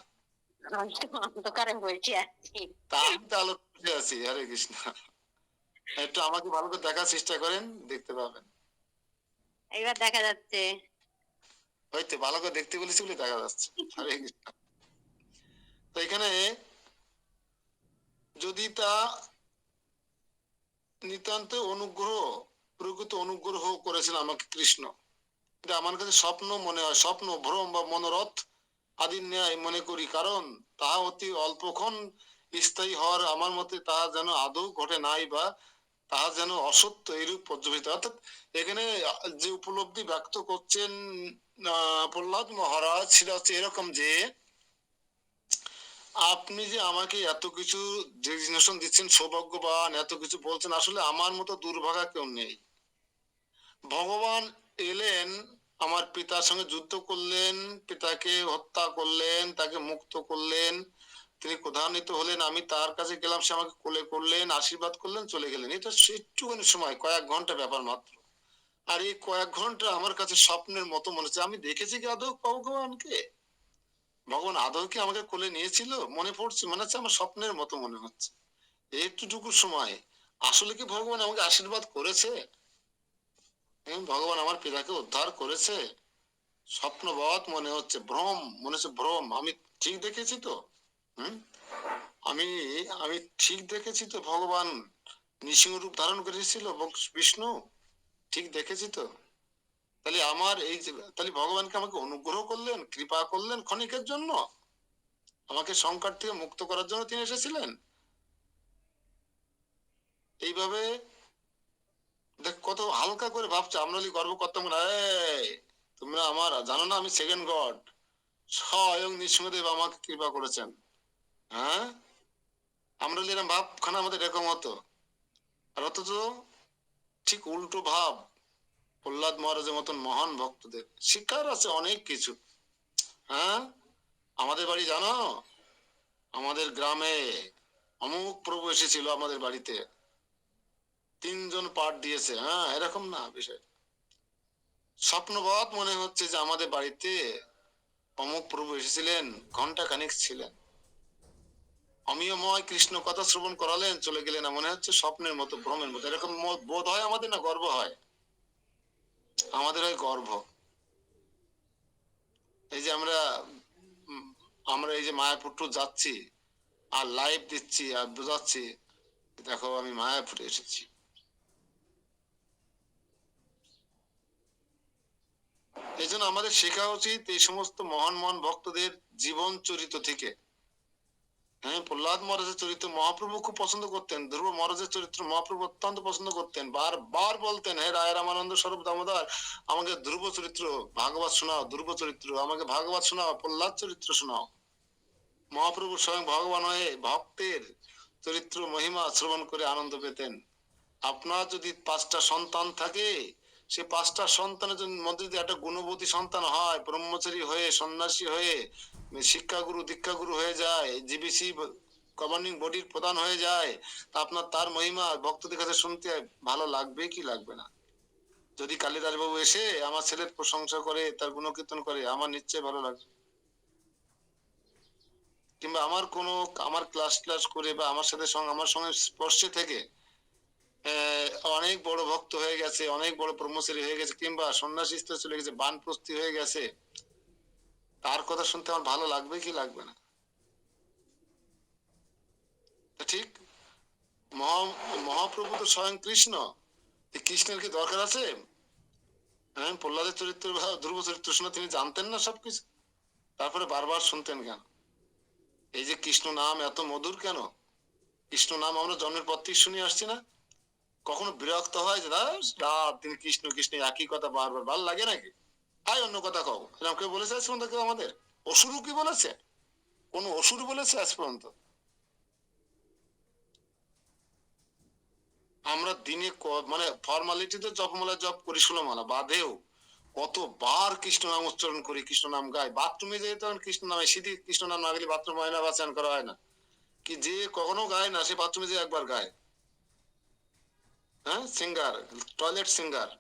আমি তো অন্ধকারে বসে আছি। তা আমি তো আলো বসে আছি। হরে কৃষ্ণ। একটু আমাকে ভালো করে দেখার চেষ্টা করেন, দেখতে পাবেন। এবার দেখা যাচ্ছে। হয়তো ভালো করে দেখতে বলেছি বলে দেখা যাচ্ছে। হরে কৃষ্ণ। তো এখানে যদি তা নিতান্ত অনুগ্রহ, প্রকৃত অনুগ্রহ করেছেন আমাকে কৃষ্ণ, এটা আমার কাছে স্বপ্ন মনে হয়, স্বপ্ন ভ্রম বা মনোরথ আদির ন্যায় মনে করি, কারণ তাহা অতি অল্পক্ষণ স্থায়ী হওয়ার আমার মতে তাহা যেন আদৌ ঘটে নাই, বা তাহা যেন অসত্য এরূপ পর্যবেসিত। অর্থাৎ এখানে যে উপলব্ধি ব্যক্ত করছেন প্রহ্লাদ মহারাজ, সেটা হচ্ছে এরকম যে আপনি যে আমাকে এত কিছু ডেজিগনেশন দিচ্ছেন, সৌভাগ্যবান, এত কিছু বলছেন, আসলে আমার মতো দুর্ভাগা কেউ নেই। ভগবান এলেন, আমার পিতার সঙ্গে যুদ্ধ করলেন, পিতাকে হত্যা করলেন, তাকে মুক্ত করলেন, তিনি ক্রোধান্বিত হলেন, আমি তার কাছে গেলাম, সে আমাকে কোলে করলেন, আশীর্বাদ করলেন, চলে গেলেন। এটা একটুখানি সময়, কয়েক ঘন্টা ব্যাপার মাত্র। আর এই কয়েক ঘন্টা আমার কাছে স্বপ্নের মতো মনে হচ্ছে। আমি দেখেছি কি আদৌ ভগবানকে? ভগবান আদৌ কি আমাকে কোলে নিয়েছিল? মনে পড়ছে, মনে হচ্ছে আমার স্বপ্নের মতো মনে হচ্ছে। একটুটুকু সময় আসলে কি ভগবান আমাকে আশীর্বাদ করেছে? ভগবান আমার পিতাকে উদ্ধার করেছে? স্বপ্নবৎ মনে হচ্ছে, ভ্রম মনে হচ্ছে, ভ্রম। আমি ঠিক দেখেছি তো? হম আমি আমি ঠিক দেখেছি তো? ভগবান নৃসিংহ রূপ ধারণ করেছিল বিষ্ণু, ঠিক দেখেছি তো? তাহলে আমার এই যে, তাহলে ভগবানকে আমাকে অনুগ্রহ করলেন, কৃপা করলেন ক্ষণিকের জন্য, আমাকে সংকট থেকে মুক্ত করার জন্য তিনি এসেছিলেন। এইভাবে দেখ, কত হালকা করে ভাবছে। আমরা গর্ব করতাম না, এই তোমরা আমার জানো না আমি সেকেন্ড গড, স্বয়ং নৃসিংহদেব আমাকে কৃপা করেছেন। হ্যাঁ, আমরা এরকম ভাবখানা আমাদের এরকম হতো। আর অথচ ঠিক উল্টো ভাব প্রহ্লাদ মহারাজের মতন মহান ভক্তদের। শিক্ষার আছে অনেক কিছু। হ্যাঁ, আমাদের বাড়ি জানো, আমাদের গ্রামে অমুক প্রভু এসেছিল আমাদের বাড়িতে, 3 জন পাঠ দিয়েছে। হ্যাঁ, এরকম না বিষয়। স্বপ্নবৎ মনে হচ্ছে যে আমাদের বাড়িতে অমুক প্রভু এসেছিলেন, ঘন্টা খানিক ছিলেন, অমিয়ময় কৃষ্ণ কথা শ্রবণ করালেন, চলে গেলেন। মনে হচ্ছে স্বপ্নের মতো, ভ্রমের মতো। এরকম বোধ হয় আমাদের, না গর্ব হয়? আমাদের হয় গর্ব। এই যে আমরা আমরা এই যে মায়াপুর টু যাচ্ছি, আর লাইভ দিচ্ছি, আর বোঝাচ্ছি, দেখো আমি মায়াপুরে এসেছি। এই জন্য আমাদের শেখা উচিত এই সমস্ত মহান মহান ভক্তদের জীবন চরিত্র থেকে। হ্যাঁ, প্রহ্লাদ মহারাজের চরিত্র মহাপ্রভু খুব পছন্দ করতেন, ধ্রুব মহারাজের চরিত্র মহাপ্রভু অত্যন্ত পছন্দ করতেন। বারবার বলতেন, হে রায় রামানন্দ স্বরূপ দামোদর, আমাকে ধ্রুব চরিত্র ভাগবত শোনাও, ধ্রুব চরিত্র আমাকে ভাগবত শোনাও, প্রহ্লাদ চরিত্র শোনাও। মহাপ্রভু স্বয়ং ভগবান হয়ে ভক্তের চরিত্র মহিমা শ্রবণ করে আনন্দ পেতেন। আপনার যদি 5টা সন্তান থাকে, সে 5টা সন্তানের মধ্যে যদি একটা গুণবতী সন্তান হয়, ব্রহ্মচারী হয়ে, সন্ন্যাসী হয়ে, শিক্ষাগুরু দীক্ষাগুরু হয়ে যায়, জিবিসি গভর্নিং বডির প্রধান হয়ে যায়, তা আপনার তার মহিমা ভক্তদের কাছে শুনতে ভালো লাগবে কি লাগবে না? যদি কালিদাস বাবু এসে আমার ছেলের প্রশংসা করে, তার গুণকীর্তন করে, আমার নিশ্চয়ই ভালো লাগবে। কিংবা আমার কোনো, আমার ক্লাস করে, বা আমার সাথে আমার সঙ্গে স্পর্শে থেকে অনেক বড় ভক্ত হয়ে গেছে, অনেক বড় ব্রহ্মচারী হয়ে গেছে, কিংবা সন্ন্যাসী স্তরে চলে গেছে, বানপ্রস্থি হয়ে গেছে, তার কথা শুনতে আমার ভালো লাগবে কি লাগবে না? ঠিক মহাপ্রভু তো স্বয়ং কৃষ্ণ। কৃষ্ণের কি দরকার আছে হ্যাঁ প্রহ্লাদের চরিত্র বা ধ্রুব চরিত্র শোনা? তিনি জানতেন না সবকিছু? তারপরে বারবার শুনতেন কেন? এই যে কৃষ্ণ নাম এত মধুর কেন? কৃষ্ণ নাম আমরা জন্মের পর থেকে শুনে আসছি না? কখনো বিরক্ত হয় যে রাত দিন কৃষ্ণ কৃষ্ণ একই কথা বারবার, ভালো লাগে নাকি? তাই অন্য কথা কও, এরকম কেউ বলেছে আজ পর্যন্ত? কেউ আমাদের অসুরও কি বলেছে? কোন অসুর বলেছে আজ পর্যন্ত? আমরা দিনে মানে ফর্মালিটিতে জপমালা জপ করি, 16 মালা বাদেও কতবার কৃষ্ণ নাম উচ্চারণ করি, কৃষ্ণ নাম গাই। বাথরুমে যেয়ে তখন কৃষ্ণ নামে, সিধি কৃষ্ণ নাম না গেলে বাথরুম হয় না, বাঁচান করা হয় না। কি যে কখনো গায় না, সে বাথরুমে যে একবার গায়। হ্যাঁ, সিঙ্গার, টয়লেট সিঙ্গার।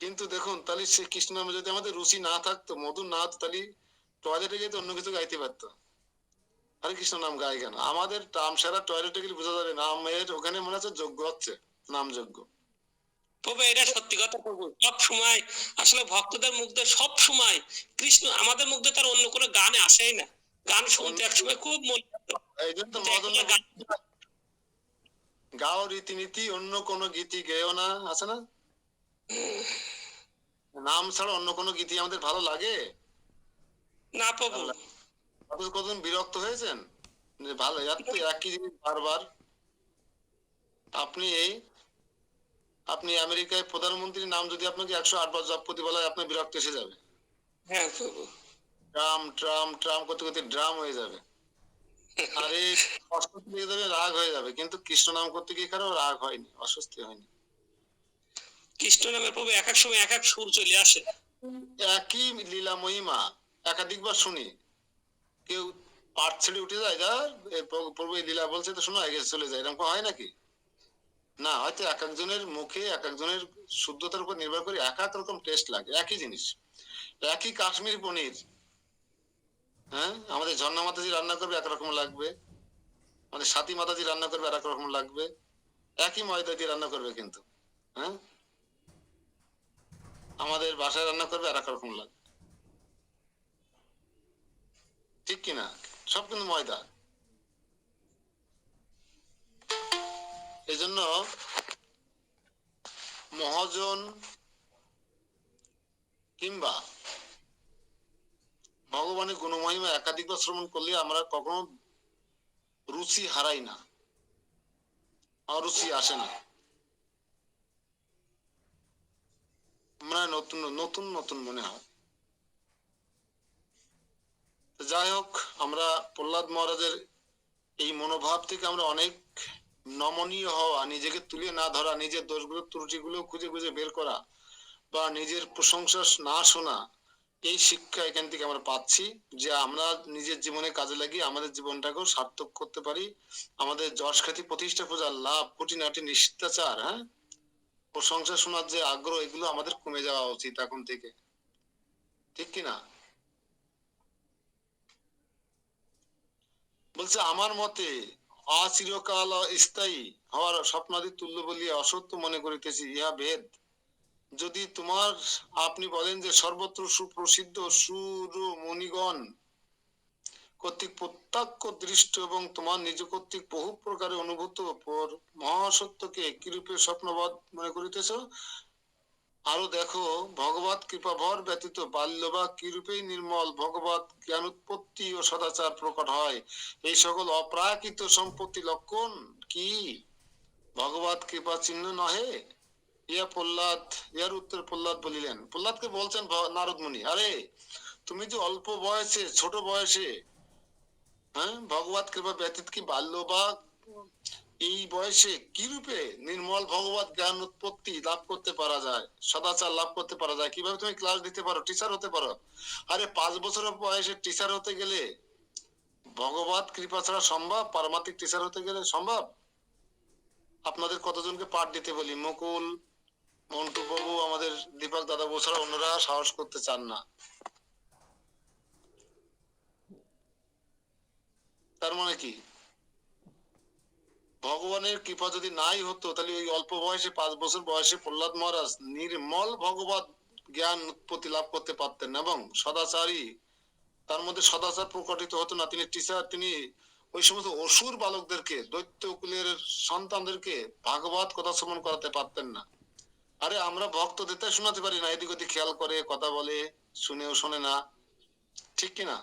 কিন্তু দেখুন, তাহলে সে কৃষ্ণ নামে যদি আমাদের রুচি না থাকতো, মধু না হতো, তাহলে টয়লেটে গিয়ে তো অন্য কিছু গাইতে পারতো। হরে কৃষ্ণ নাম গায় কেন? আমাদের নাম সারা টয়লেটে গেলে বোঝা যাবে নামের ওখানে মনে হচ্ছে যোগ্য হচ্ছে, নাম যোগ্য। প্রভু এটা সত্যি কথা প্রভু, সব সময় আসলে ভক্তদের মুগ্ধে সব সময় কৃষ্ণ, আমাদের মুগ্ধে তার অন্য কোনো গানে আসেই না। গান শুনতে একসময় খুব মন লাগতো, এই জন্য তো কিন্তু এখন মদন আর গান গাও রীতিনীতি, অন্য কোনো গীতি গেও না, আছে না? নাম ছাড়া অন্য কোনো গীতি আমাদের ভালো লাগে? না প্রভু। ভালো লাগে। অথচ কতদিন বিরক্ত হয়েছেন যে ভালো এত একই জিনিস বারবার। আপনি আপনি আমেরিকায় প্রধানমন্ত্রীর নাম যদি আপনাকে 108 বার জপ করতে বলা হয়, আপনার বিরক্ত এসে যাবে। হ্যাঁ প্রভু। ট্রাম ট্রাম ট্রাম করতে করতে ড্রাম হয়ে যাবে। আরে অস্বস্তি লেগে যাবে, রাগ হয়ে যাবে। কিন্তু কৃষ্ণ নাম করতে গিয়ে কারো রাগ হয়নি, অস্বস্তি হয়নি। কৃষ্ণ নামের প্রভু এক এক সময় এক এক সুর চলে আসে। একই লীলা মহিমা একাধিকবার শুনি। কেউ পাঠ ছেড়ে উঠে যায়, যা প্রভু এই লীলা বলছে তো শোনা হয়ে গেছে, চলে যায়, এরকম হয় নাকি? না, হয়তো এক একজনের মুখে এক একজনের শুদ্ধতার উপর নির্ভর করে এক এক রকম টেস্ট লাগে। একই জিনিস, একই কাশ্মীর পনির, হ্যাঁ, আমাদের ঝর্ণা মাতাজি রান্না করবে একরকম লাগবে, আমাদের সাথী মাতাজি রান্না করবে আর এক রকম লাগবে। একই ময়দা দিয়ে রান্না করবে কিন্তু, হ্যাঁ, আমাদের বাসায় রান্না করবে আর এক রকম লাগবে। ঠিক কিনা? সব কিন্তু ময়দা। এই জন্য মহাজন কিংবা ভগবানের গুণমহিমা একাধিকবার শ্রবণ করলে আমরা কখনো রুচি হারাই না, অরুচি আসে না। আমরা নতুন নতুন নতুন মনে হয়। যাই হোক, আমরা প্রহ্লাদ মহারাজের এই মনোভাব থেকে আমরা অনেক নমনীয় হওয়া, নিজেকে তুলে না ধরা, নিজের দোষগুলো ত্রুটিগুলো খুঁজে খুঁজে বের করা, বা নিজের প্রশংসা না শোনা, এই শিক্ষা এখান থেকে আমরা পাচ্ছি যে আমরা নিজের জীবনে কাজে লাগিয়ে আমাদের জীবনটাকেও সার্থক করতে পারি। আমাদের যশ খ্যাতি প্রতিষ্ঠা পূজার লাভ, খুঁটিনাটি নিষ্কাচার, হ্যাঁ, প্রশংসা শোনার যে আগ্রহ, এগুলো আমাদের কমে যাওয়া উচিত এখন থেকে। ঠিক কিনা? বলছে আমার মতে অচিরকাল স্থায়ী হওয়ার স্বপ্নাদি তুল্য বলিয়া অসত্য মনে করিতেছি, ইহা ভেদ। যদি তোমার আপনি বলেন যে সর্বত্র সুপ্রসিদ্ধ সুর মণিগণ কর্তৃক প্রত্যক্ষ দৃষ্ট এবং তোমার নিজ কর্তৃক বহু প্রকারে অনুভূত মহাসত্যকে কিরূপে স্বপ্নবৎ মনে করিতেছ, আরো দেখো ভগবত কৃপাভর ব্যতীত বাল্য বা কিরূপেই নির্মল ভগবত জ্ঞান উৎপত্তি ও সদাচার প্রকট হয়। এই সকল অপ্রাকৃত সম্পত্তি লক্ষণ কি ভগবত কৃপা চিহ্ন নহে? ইয়া প্রহ্লাদ, ইয়ার উত্তর প্রহ্লাদ বলিলেন। প্রহ্লাদকে বলছেন নারদ মুনি, আরে তুমি যে অল্প বয়সে, ছোট বয়সে, হ্যাঁ, ভগবত কৃপা ব্যতীত কি বাল্য বা এই বয়সে কি রূপে নির্মল ভগবত জ্ঞান উৎপত্তি লাভ করতে পারা যায়, সদাচার লাভ করতে পারা যায়, কিভাবে তুমি ক্লাস দিতে পারো, টিচার হতে পারো? আরে 5 বছরের বয়সে টিচার হতে গেলে ভগবত কৃপা ছাড়া সম্ভব? পারমাত্মিক টিচার হতে গেলে সম্ভব? আপনাদের কতজনকে পাঠ দিতে বলি, মুকুল, মন্টু বাবু, আমাদের দীপক দাদা বছরা, অন্যরা সাহস করতে চান না। তার মানে কি? ভগবানের কৃপা যদি নাই হতো, তাহলে ওই অল্প বয়সে 5 বছর বয়সে প্রহ্লাদ মহারাজ নির্মল ভগবত জ্ঞান উৎপত্তি লাভ করতে পারতেন না, এবং সদাচারী, তার মধ্যে সদাচার প্রকটিত হতো না। তিনি টিচার, তিনি ওই সমস্ত অসুর বালকদেরকে, দৈত্য কুলের সন্তানদেরকে ভাগবত কথা শ্রবণ করাতে পারতেন না। আরে আমরা ভক্তদের তাই শোনাতে পারি না, এদিক ওদিক খেয়াল করে কথা বলে, শুনেও শোনে না। ঠিক কিনা?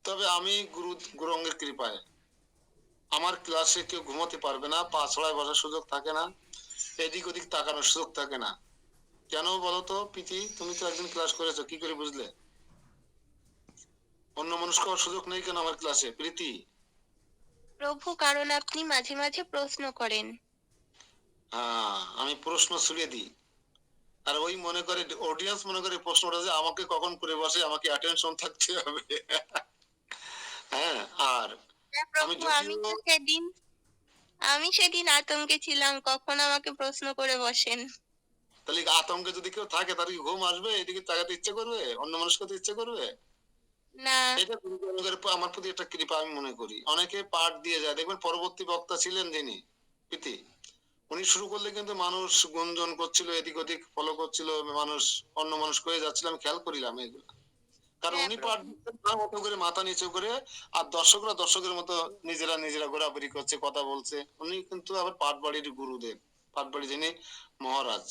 তবে আমি গুরুঙ্গের কৃপায় আমার ক্লাসে কেউ ঘুমাতে পারবে না, পা ছড়ায় বসার সুযোগ থাকে না, এদিক ওদিক তাকানোর সুযোগ থাকে না। কেন বলতো প্রীতি? তুমি তো একদিন ক্লাস করেছো, কি করে বুঝলে? অন্য মানুষ হওয়ার সুযোগ নেই কেন আমার ক্লাসে, প্রীতি? প্রভু, কারণ আপনি মাঝে মাঝে প্রশ্ন করেন। হ্যাঁ, আমি প্রশ্ন ছুড়ে দিই, আর ওই মনে করে অডিয়েন্স মনে করে প্রশ্নটা যে আমাকে কখন করে বসে, আমাকে অ্যাটেনশন থাকতে হবে। হ্যাঁ। আর হ্যাঁ আমি প্রভু, আমি সেদিন আতঙ্কে ছিলাম, কখন আমাকে প্রশ্ন করে বসেন। তাহলে আতঙ্কে যদি কেউ থাকে তার কি ঘুম আসবে? এদিকে তাকাতে ইচ্ছে করবে? অন্য মানুষকে তো ইচ্ছে করবে? না। এটা গুরুজনদের আমার প্রতি একটা কৃপা আমি মনে করি। অনেকে পাঠ দিয়ে যায়, দেখবেন পরবর্তী বক্তা ছিলেন যিনি প্রীতি, উনি শুরু করলে কিন্তু মানুষ গুঞ্জন করছিল, এদিক ওদিক ফলো করছিল, মানুষ অন্য মানুষ করে যাচ্ছিল, আমি খেয়াল করিলাম এগুলো। কারণ হ্যাঁ উনি পাঠ প্রভু। দিচ্ছেন তার মতো করে মাথা নিচু করে, আর দর্শকরা দর্শকের মতো নিজেরা নিজেরা ঘোরাঘুরি করছে, কথা বলছে। উনি কিন্তু আবার পাঠ বাড়ির গুরুদেব, পাঠ বাড়ি যিনি মহারাজ।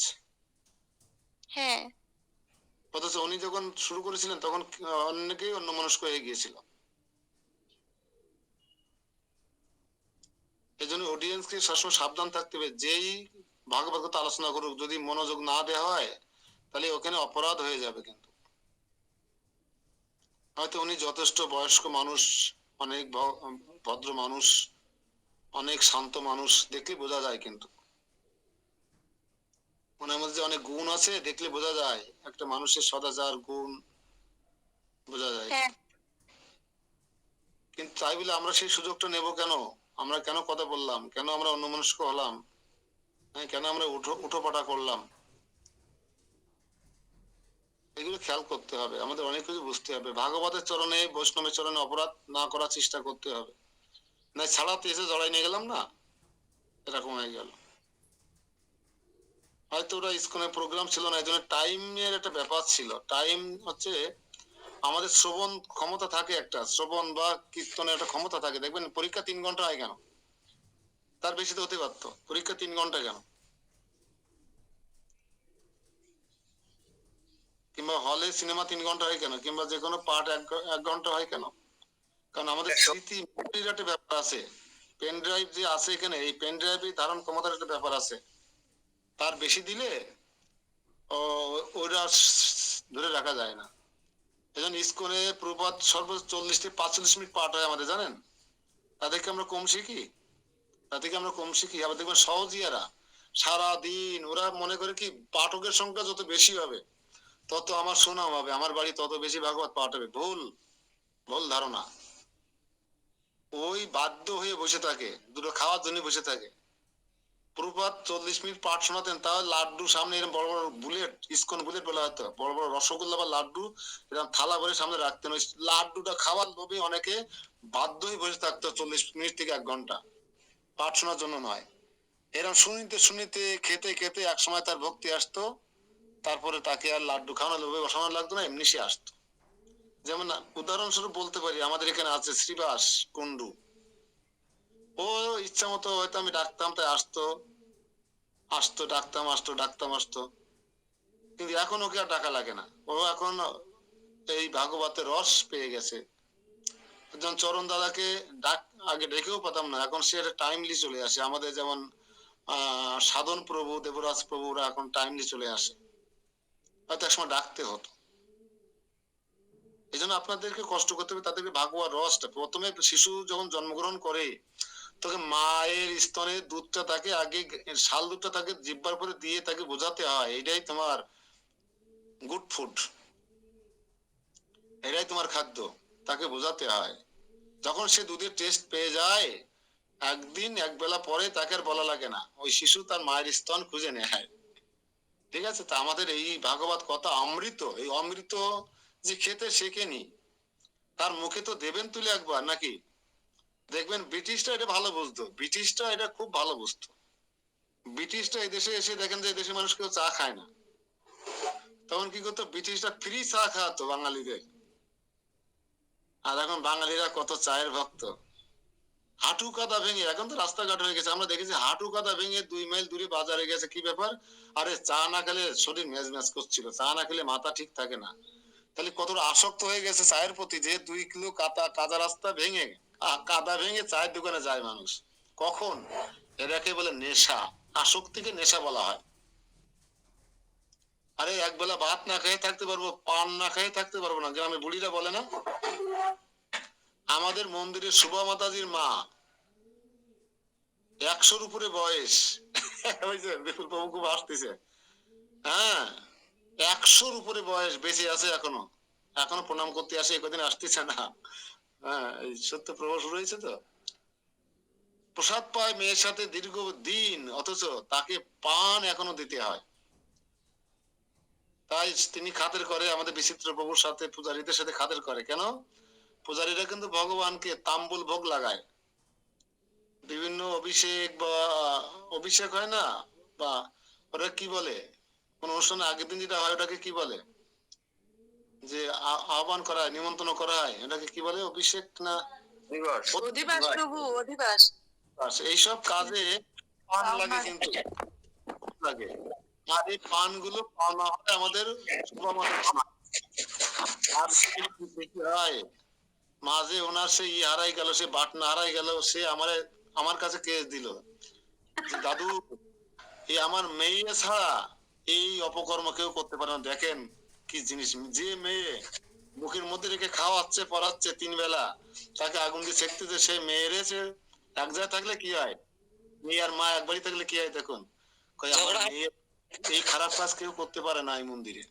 হ্যাঁ। অথচ উনি যখন শুরু করেছিলেন তখন অনেকেই অন্য মনস্ক হয়ে গিয়েছিল। এই জন্য অডিয়েন্সকে সবসময় সাবধান থাকতে হবে, যেই ভাগবত কথা আলোচনা করুক যদি মনোযোগ না দেওয়া হয় তাহলে ওখানে অপরাধ হয়ে যাবে। কিন্তু হয়তো উনি যথেষ্ট বয়স্ক মানুষ, অনেক ভদ্র মানুষ, অনেক শান্ত মানুষ, দেখলে বোঝা যায়। কিন্তু ওনার মধ্যে অনেক গুণ আছে, দেখলে বোঝা যায়, একটা মানুষের সদাচার গুণ বোঝা যায়। হ্যাঁ। কিন্তু তাই বলে আমরা সেই সুযোগটা নেব কেন? আমরা কেন কথা বললাম? কেন আমরা অন্যমনস্ক হলাম? হ্যাঁ, কেন আমরা উঠোপাটা করলাম? এগুলো খেয়াল করতে হবে, আমাদের অনেক কিছু বুঝতে হবে। ভাগবতের চরণে, বৈষ্ণবের চরণে অপরাধ না করার চেষ্টা করতে হবে, না ছাড়াতে এসে জড়াই নিয়ে গেলাম না, এরকম হয়ে গেল। হয়তো ওরা ইসকনের প্রোগ্রাম ছিল না, এই জন্য টাইমের একটা ব্যাপার ছিল। টাইম হচ্ছে আমাদের শ্রবণ ক্ষমতা থাকে, একটা শ্রবণ বা কীর্তনের একটা ক্ষমতা থাকে। দেখবেন পরীক্ষা 3 ঘন্টা হয় কেন? তার বেশি তো হতে পারতো, পরীক্ষা 3 ঘন্টা কেন? কিংবা হলে সিনেমা 3 ঘন্টা হয় কেন? কিংবা যে কোনো পার্ট 1 ঘন্টা হয় কেন? কারণ আমাদের স্মৃতি মেমোরির একটা ব্যাপার আছে। পেন ড্রাইভ যে আছে এখানে, এই পেন ড্রাইভে ধারণ ক্ষমতার একটা ব্যাপার আছে। তার বেশি দিলে ওরা ধরে রাখা যায় না। এজন্য ইসকনে প্রপাত সর্বোচ্চ 40 থেকে 45 মিনিট পাঠ হয় আমাদের, জানেন? তাদেরকে আমরা কম শিখি, তাদেরকে আমরা কম শিখি। আবার দেখবেন সহজিয়ারা সারাদিন ওরা মনে করে কি পাঠকের সংখ্যা যত বেশি হবে তত আমার সুনাম হবে, আমার বাড়ি তত বেশি ভাগবত পাঠ হবে। ভুল, ভুল ধারণা। ওই বাধ্য হয়ে বসে থাকে, দুটো খাওয়ার জন্য বসে থাকে। প্রপাত 40 মিনিট পাঠ শোনাতেন, তাও লাড্ডু সামনে এরকম বড় বড় বুলেট, ইসকন বুলেট বলা হতো, বড় বড় রসগোল্লা বা লাড্ডু এরকম থালা ভরে সামনে রাখতেন। ওই লাড্ডুটা খাওয়ার লোভে অনেকে বাধ্য হয়ে বসে থাকতো 40 মিনিট থেকে 1 ঘন্টা, পাঠ শোনার জন্য নয়। এরকম শুনিতে শুনিতে খেতে খেতে এক সময় তার ভক্তি আসতো, তারপরে তাকে আর লাড্ডু খাওয়ানো লোভে বসানো লাগতো না, এমনি সে আসতো। যেমন উদাহরণস্বরূপ বলতে পারি, আমাদের এখানে আছে শ্রীবাস কুন্ডু। ও ইচ্ছা মতো হয়তো আমি ডাকতাম তাই আসতো, আসতো, ডাকতাম আসতো, ডাকতাম আসতো। কিন্তু এখন ওকে আর ডাকা লাগে না, ও এখন এই ভাগবতের রস পেয়ে গেছে। যেমন চরণ দাদাকে ডাক আগে ডেকেও পেতাম না, এখন সে টাইমলি চলে আসে। আমাদের যেমন সাধন প্রভু, দেবরাজ প্রভুরা এখন টাইমলি চলে আসে, হয়তো একসময় ডাকতে হতো। এই জন্য আপনাদেরকে কষ্ট করতে হবে, তাদেরকে ভাগবত রসটা প্রথমে শিশু যখন জন্মগ্রহণ করে তোকে মায়ের স্তনের দুধটা তাকে আগে, শাল দুধটা তাকে জিব্বার পরে দিয়ে তাকে বোঝাতে হয় এটাই তোমার গুড ফুড, এটাই তোমার খাদ্য, তাকে বোঝাতে হয়। যখন সে দুধের টেস্ট পেয়ে যায়, একদিন একবেলা পরে তাকে আর বলা লাগে না, ওই শিশু তার মায়ের স্তন খুঁজে নেয়। ঠিক আছে? তা আমাদের এই ভাগবত কথা অমৃত, এই অমৃত যে খেতে শেখেনি তার মুখে তো দেবেন তুলে একবার নাকি। দেখবেন ব্রিটিশরা এটা ভালো বুঝতো, ব্রিটিশরা এটা খুব ভালো বুঝতো। ব্রিটিশরা এই দেশে এসে দেখেন যে দেশের মানুষ কেউ চা খায় না, তখন কি করতো, ব্রিটিশরা ফ্রি চা খাওয়াতো বাঙালিদের। আর এখন বাঙালিরা কত চায়ের ভক্ত, হাঁটু কাদা ভেঙে, এখন তো রাস্তাঘাট হয়ে গেছে, আমরা দেখেছি হাঁটু কাদা ভেঙে 2 মাইল দূরে বাজারে গেছে, কি ব্যাপার? আরে চা না খেলে শরীর ম্যাজ ম্যাজ করছিল, চা না খেলে মাথা ঠিক থাকে না। তাহলে কতটা আসক্ত হয়ে গেছে চায়ের প্রতি, যে 2 কিলো কাদা রাস্তা ভেঙে, কাদা ভেঙে চায়ের দোকানে যায় মানুষ। কখন? এটাকে বলে নেশা, আসক্তিকে নেশা বলা হয়। আরে একবেলা ভাত না খেয়ে থাকতে পারবো, পান না খেয়ে থাকতে পারবো না, গ্রামে বুড়িরা বলে না। আমাদের মন্দিরের শুভা মাতাজির মা 100-র উপরে বয়স, ওই যে বিপুল প্রভু খুব আসতেছে, হ্যাঁ 100-র উপরে বয়স, বেঁচে আছে এখনো, এখনো প্রণাম করতে আসে, কদিন আসতেছে না। হ্যাঁ, এই সত্য প্রবাহ শুরু হয়েছে তো। প্রসাদ পায় মেয়ের সাথে দীর্ঘ দিন, অথচ তাকে পান এখনো দিতে হয়। তাই তিনি খাতির করে, আমাদের বিচিত্র প্রভুর সাথে পূজারীদের সাথে খাতির করে। কেন? পূজারীরা কিন্তু ভগবানকে তাম্বুল ভোগ লাগায়, বিভিন্ন অভিষেক বা অভিষেক হয় না, বা ওরা কি বলে, কোন অনুষ্ঠানে আগের দিন যেটা হয় ওটাকে কি বলে, যে আহ্বান করা হয়, নিমন্ত্রণ করা হয়, এটাকে কি বলে, অভিষেক না দিবস। অধিবাস প্রভু, অধিবাস। এইসব কাজে পান লাগে, কিন্তু লাগে। আর এই পানগুলো পাওয়া হয় আমাদের শুভমাতা পান। আর কি হয়, মাঝে ওনার সে হারাই গেল, সে বাটনা হারাই গেল, সে আমার কাছে কেস দিল যে দাদু, এই আমার মেয়ে ছাড়া এই অপকর্ম কেউ করতে পারে না। দেখেন কি জিনিস, যে মেয়ে মুখের মধ্যে রেখে খাওয়াচ্ছে পড়াচ্ছে 3 বেলা, তাকে আগুন দিয়ে ছেঁকতেছে, সে মেয়েরে সে এক জায়গায় থাকলে কি হয়, মেয়ে আর মা একবারই থাকলে কি হয় দেখুন। কই আমার ঝগড়া। মেয়ে এই খারাপ কাজ কেউ করতে পারে না এই মন্দিরে,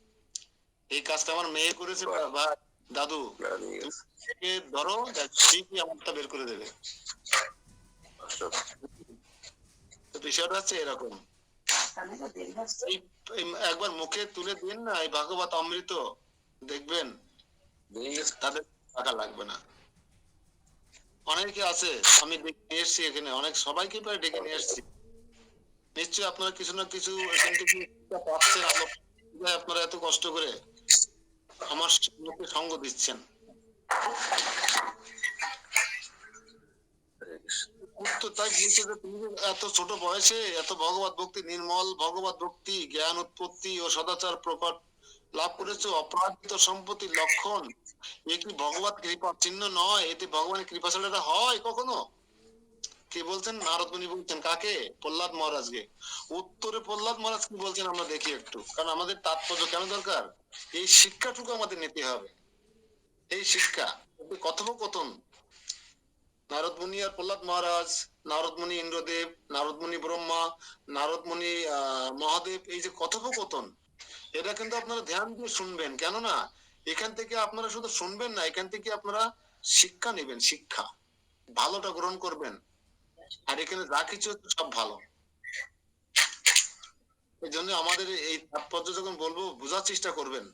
এই কাজটা আমার মেয়ে করেছে। ভাই দাদু, তুমি ধরো, ঠিকই আমারটা বের করে দেবে। তো বিষয়টা হচ্ছে এরকম। একবার মুখে তুলে দিন না এই ভাগবত অমৃত, দেখবেন তাদের টাকা লাগবে না। অনেকে আছে, আমি ডেকে নিয়ে এসছি এখানে, অনেক সবাইকে প্রায় ডেকে নিয়ে এসছি। নিশ্চয়ই আপনারা কিছু না কিছু এখান থেকে পাচ্ছেন, আপনারা এত কষ্ট করে আমার মুখে সঙ্গ দিচ্ছেন। তাই বলছে যে তুমি এত ছোট বয়সে এত ভগবত ভক্তি, নির্মল ভগবত ভক্তি, জ্ঞান উৎপত্তি ও সদাচার প্রকট লাভ করেছো, অপরাজিত সম্পত্তির লক্ষণ। এ কি ভগবত কৃপা চিহ্ন নয়? এতে ভগবানের কৃপা ছাড়া এটা হয় কখনো? কে বলছেন? নারদ মুনি বলছেন। কাকে? প্রহ্লাদ মহারাজকে। উত্তরে প্রহ্লাদ মহারাজ কি বলছেন আমরা দেখি একটু, কারণ আমাদের তাৎপর্য কেন দরকার, এই শিক্ষাটুকু আমাদের নিতে হবে। এই শিক্ষা, কথোপকথন নারদ মুনি আর প্রহ্লাদ মহারাজ, নারদ মুনি ইন্দ্রদেব, নারদ মুনি ব্রহ্মা, নারদ মুনি মহাদেব, এই যে কথোপকথন, এটা কিন্তু আপনারা ধ্যান দিয়ে শুনবেন। কেননা এখান থেকে আপনারা শুধু শুনবেন না, এখান থেকে আপনারা শিক্ষা নেবেন, শিক্ষা ভালোটা গ্রহণ করবেন। আর এখানে যা কিছু হচ্ছে সব ভালো। এই জন্য আমাদের এই তাৎপর্য যখন বলবো বোঝার চেষ্টা করবেন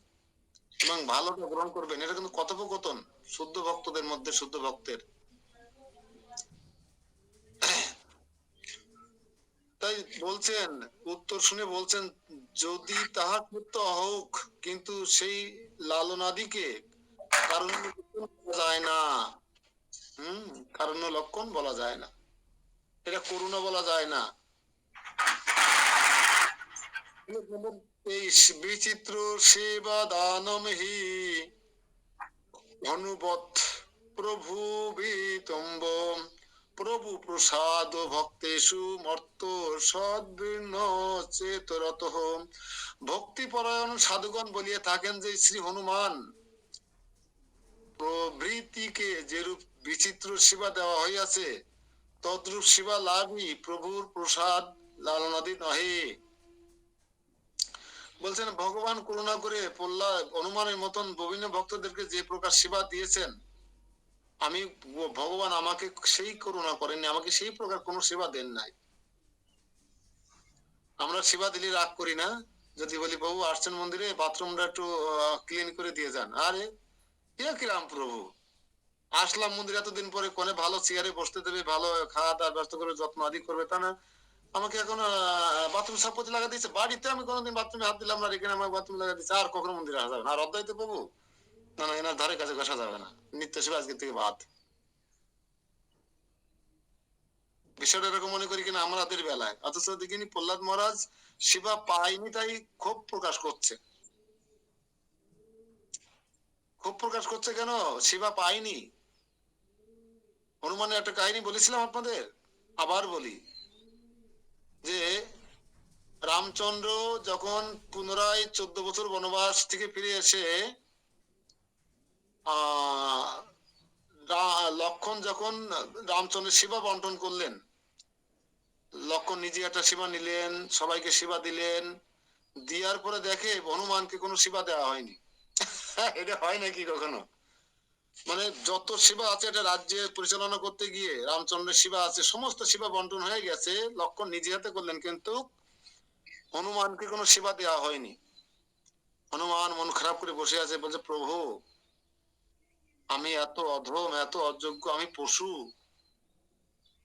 এবং ভালোটা গ্রহণ করবেন। এটা কিন্তু কথোপকথন শুদ্ধ ভক্তদের মধ্যে, শুদ্ধ ভক্তের। তাই বলছেন, উত্তর শুনে বলছেন, যদি তাহা সত্য হোক, কিন্তু সেই লালনাদিকে কারণ বলা যায় না। কারণ লক্ষণ বলা যায় না, এটা করুণা বলা যায় না। এই বিচিত্র সেবা দানম হি অনুবত প্রভু বিতম্ব, প্রভু প্রসাদ ভক্তেষু মর্ত সদ্বীর্ণ চেতরত। ভক্তিপরায়ণ সাধুগণ বলিয়া থাকেন যে শ্রী হনুমান প্রভৃতিকে যেরূপ বিচিত্র সেবা দেওয়া হইয়াছে, তদ্রূপ সেবা লাভই প্রভুর প্রসাদ লালনাদি নহে। বলছেন ভগবান করুণা করে প্রহ্লাদ হনুমানের মতন বিভিন্ন ভক্তদেরকে যে প্রকার সেবা দিয়েছেন, আমি ভগবান আমাকে সেই করুণা করেননি, আমাকে সেই প্রকার কোন সেবা দেন নাই। আমরা সেবা দিলে রাগ করি না, যদি বলি বাবু আসছেন মন্দিরে, বাথরুমটা একটু ক্লিন করে দিয়ে যান, আরে কি রাম প্রভু, আসলাম মন্দিরে এতদিন পরে, কোনে ভালো চেয়ারে বসতে দেবে, ভালো খাওয়া দাওয়ার ব্যস্ত করে যত্ন আদি করবে, তা না আমাকে এখন বাথরুম সাফ করতে লাগা দিয়েছে। বাড়িতে আমি কোনোদিন বাথরুমে হাত দিলাম না, এখানে আমাকে বাথরুম লাগা দিচ্ছে। আর কখনো মন্দিরে আসা যাবে না। আর অধ্যায়তে প্রভু, না না, এনার ধারে কাছে বসা যাবে না, নিত্য সেবা আজকে থেকে বাদ। বিষয়টা এরকম মনে করি কিনা আমাদের বেলায়, অথচ দেখিনি প্রহ্লাদ মহারাজ সেবা পায়নি, তাই ক্ষোভ প্রকাশ করছে। ক্ষোভ প্রকাশ করছে কেন? সেবা পায়নি। হনুমানের একটা কাহিনী বলেছিলাম আপনাদের, আবার বলি, যে রামচন্দ্র যখন পুনরায় 14 বছর বনবাস থেকে ফিরে এসে লক্ষণ যখন রামচন্দ্রের সেবা বন্টন করলেন, লক্ষণ নিজে একটা সেবা নিলেন, সবাইকে সেবা দিলেন, দেওয়ার পরে দেখে হনুমানকে কোনো সেবা দেওয়া হয়নি। এটা হয় নাকি কখনো? মানে যত সেবা আছে এটা রাজ্যে পরিচালনা করতে গিয়ে রামচন্দ্রের সেবা আছে, সমস্ত সেবা বন্টন হয়ে গেছে, লক্ষণ নিজে হাতে করলেন, কিন্তু হনুমানকে কোনো সেবা দেওয়া হয়নি। হনুমান মন খারাপ করে বসে আছে, বলছে প্রভু আমি এত অধম, এত অযোগ্য, আমি পশু,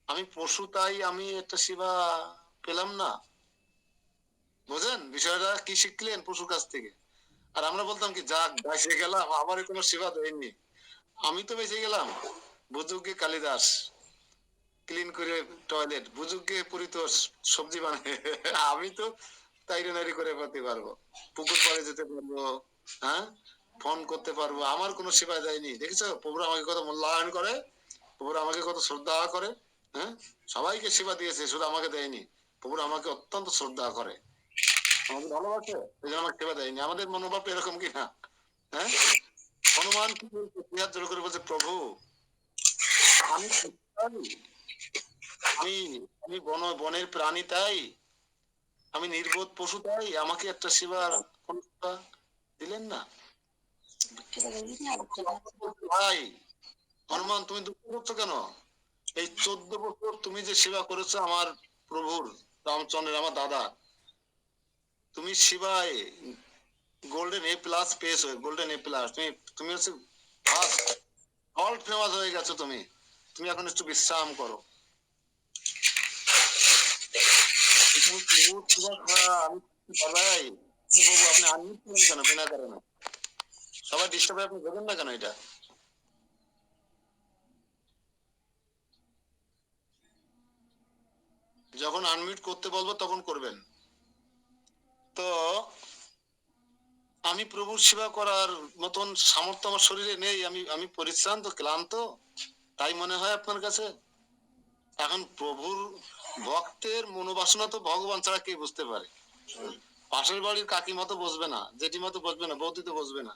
আমি পশু, তাই আমি একটা সেবা পেলাম না। বুঝেন বিষয়টা কি শিখলেন পশুর কাছ থেকে? আর আমরা বলতাম কি যাক বেঁচে গেলাম, আমার কোনো সেবা দেয়নি, আমি তো বেঁচে গেলাম। বুজুর্গে কালিদাস ক্লিন করে টয়লেট, বুজুর্গে পরিতোষ সবজি বানায়, আমি তো তাইরে নাইরে করে করতে পারবো, পুকুর পাড়ে যেতে পারবো, হ্যাঁ ফোন করতে পারবো, আমার কোনো সেবা দেয়নি। দেখেছো প্রভু আমাকে কত মূল্যায়ন করে, প্রভু আমাকে কত শ্রদ্ধা করে। হ্যাঁ, সবাইকে সেবা দিয়েছে, শুধু আমাকে দেয়নি। প্রভু আমাকে অত্যন্ত শ্রদ্ধা করে, আমাকে ভালোবাসে, এই জন্য আমাকে সেবা দেয়নি। আমাদের মনোভাব এরকম কি না? হ্যাঁ, হনুমান কি বলছে, দুই হাত জোড় করে বলছে প্রভু আমি আমি আমি বনের প্রাণী, তাই আমি নির্বোধ পশু, তাই আমাকে একটা সেবার কোনো সেবা দিলেন না। ভাই হনুমান তুমি দুঃখ করছো কেন? এই 14 বছর তুমি যে সেবা করেছো আমার প্রভুর, রামচন্দ্রের, আমার দাদা, তুমি সেবায় গোল্ডেন A+ পেয়েছো, গোল্ডেন A+। তুমি তুমি হচ্ছে ফার্স্ট ওয়ার্ল্ড ফেমাস হয়ে গেছো তুমি, তুমি এখন একটু বিশ্রাম করো। তুমি প্রভুর সেবা করা, আমি বাবাই প্রভু আপনি আনমিট করেন কেন বিনা কারণে? সবাই ডিস্টার্ব আপনি দেবেন না কেন এটা? যখন আনমিউট করতে বলবো তখন করবেন। তো আমি প্রভুর সেবা করার মতন সামর্থ্য আমার শরীরে নেই, আমি আমি পরিশ্রান্ত, ক্লান্ত, তাই মনে হয় আপনার কাছে? এখন প্রভুর ভক্তের মনোবাসনা তো ভগবান ছাড়া কে বুঝতে পারে? পাশের বাড়ির কাকিমা তো বসবে না, জেঠিমা তো বসবে না, বৌদি তো বসবে না,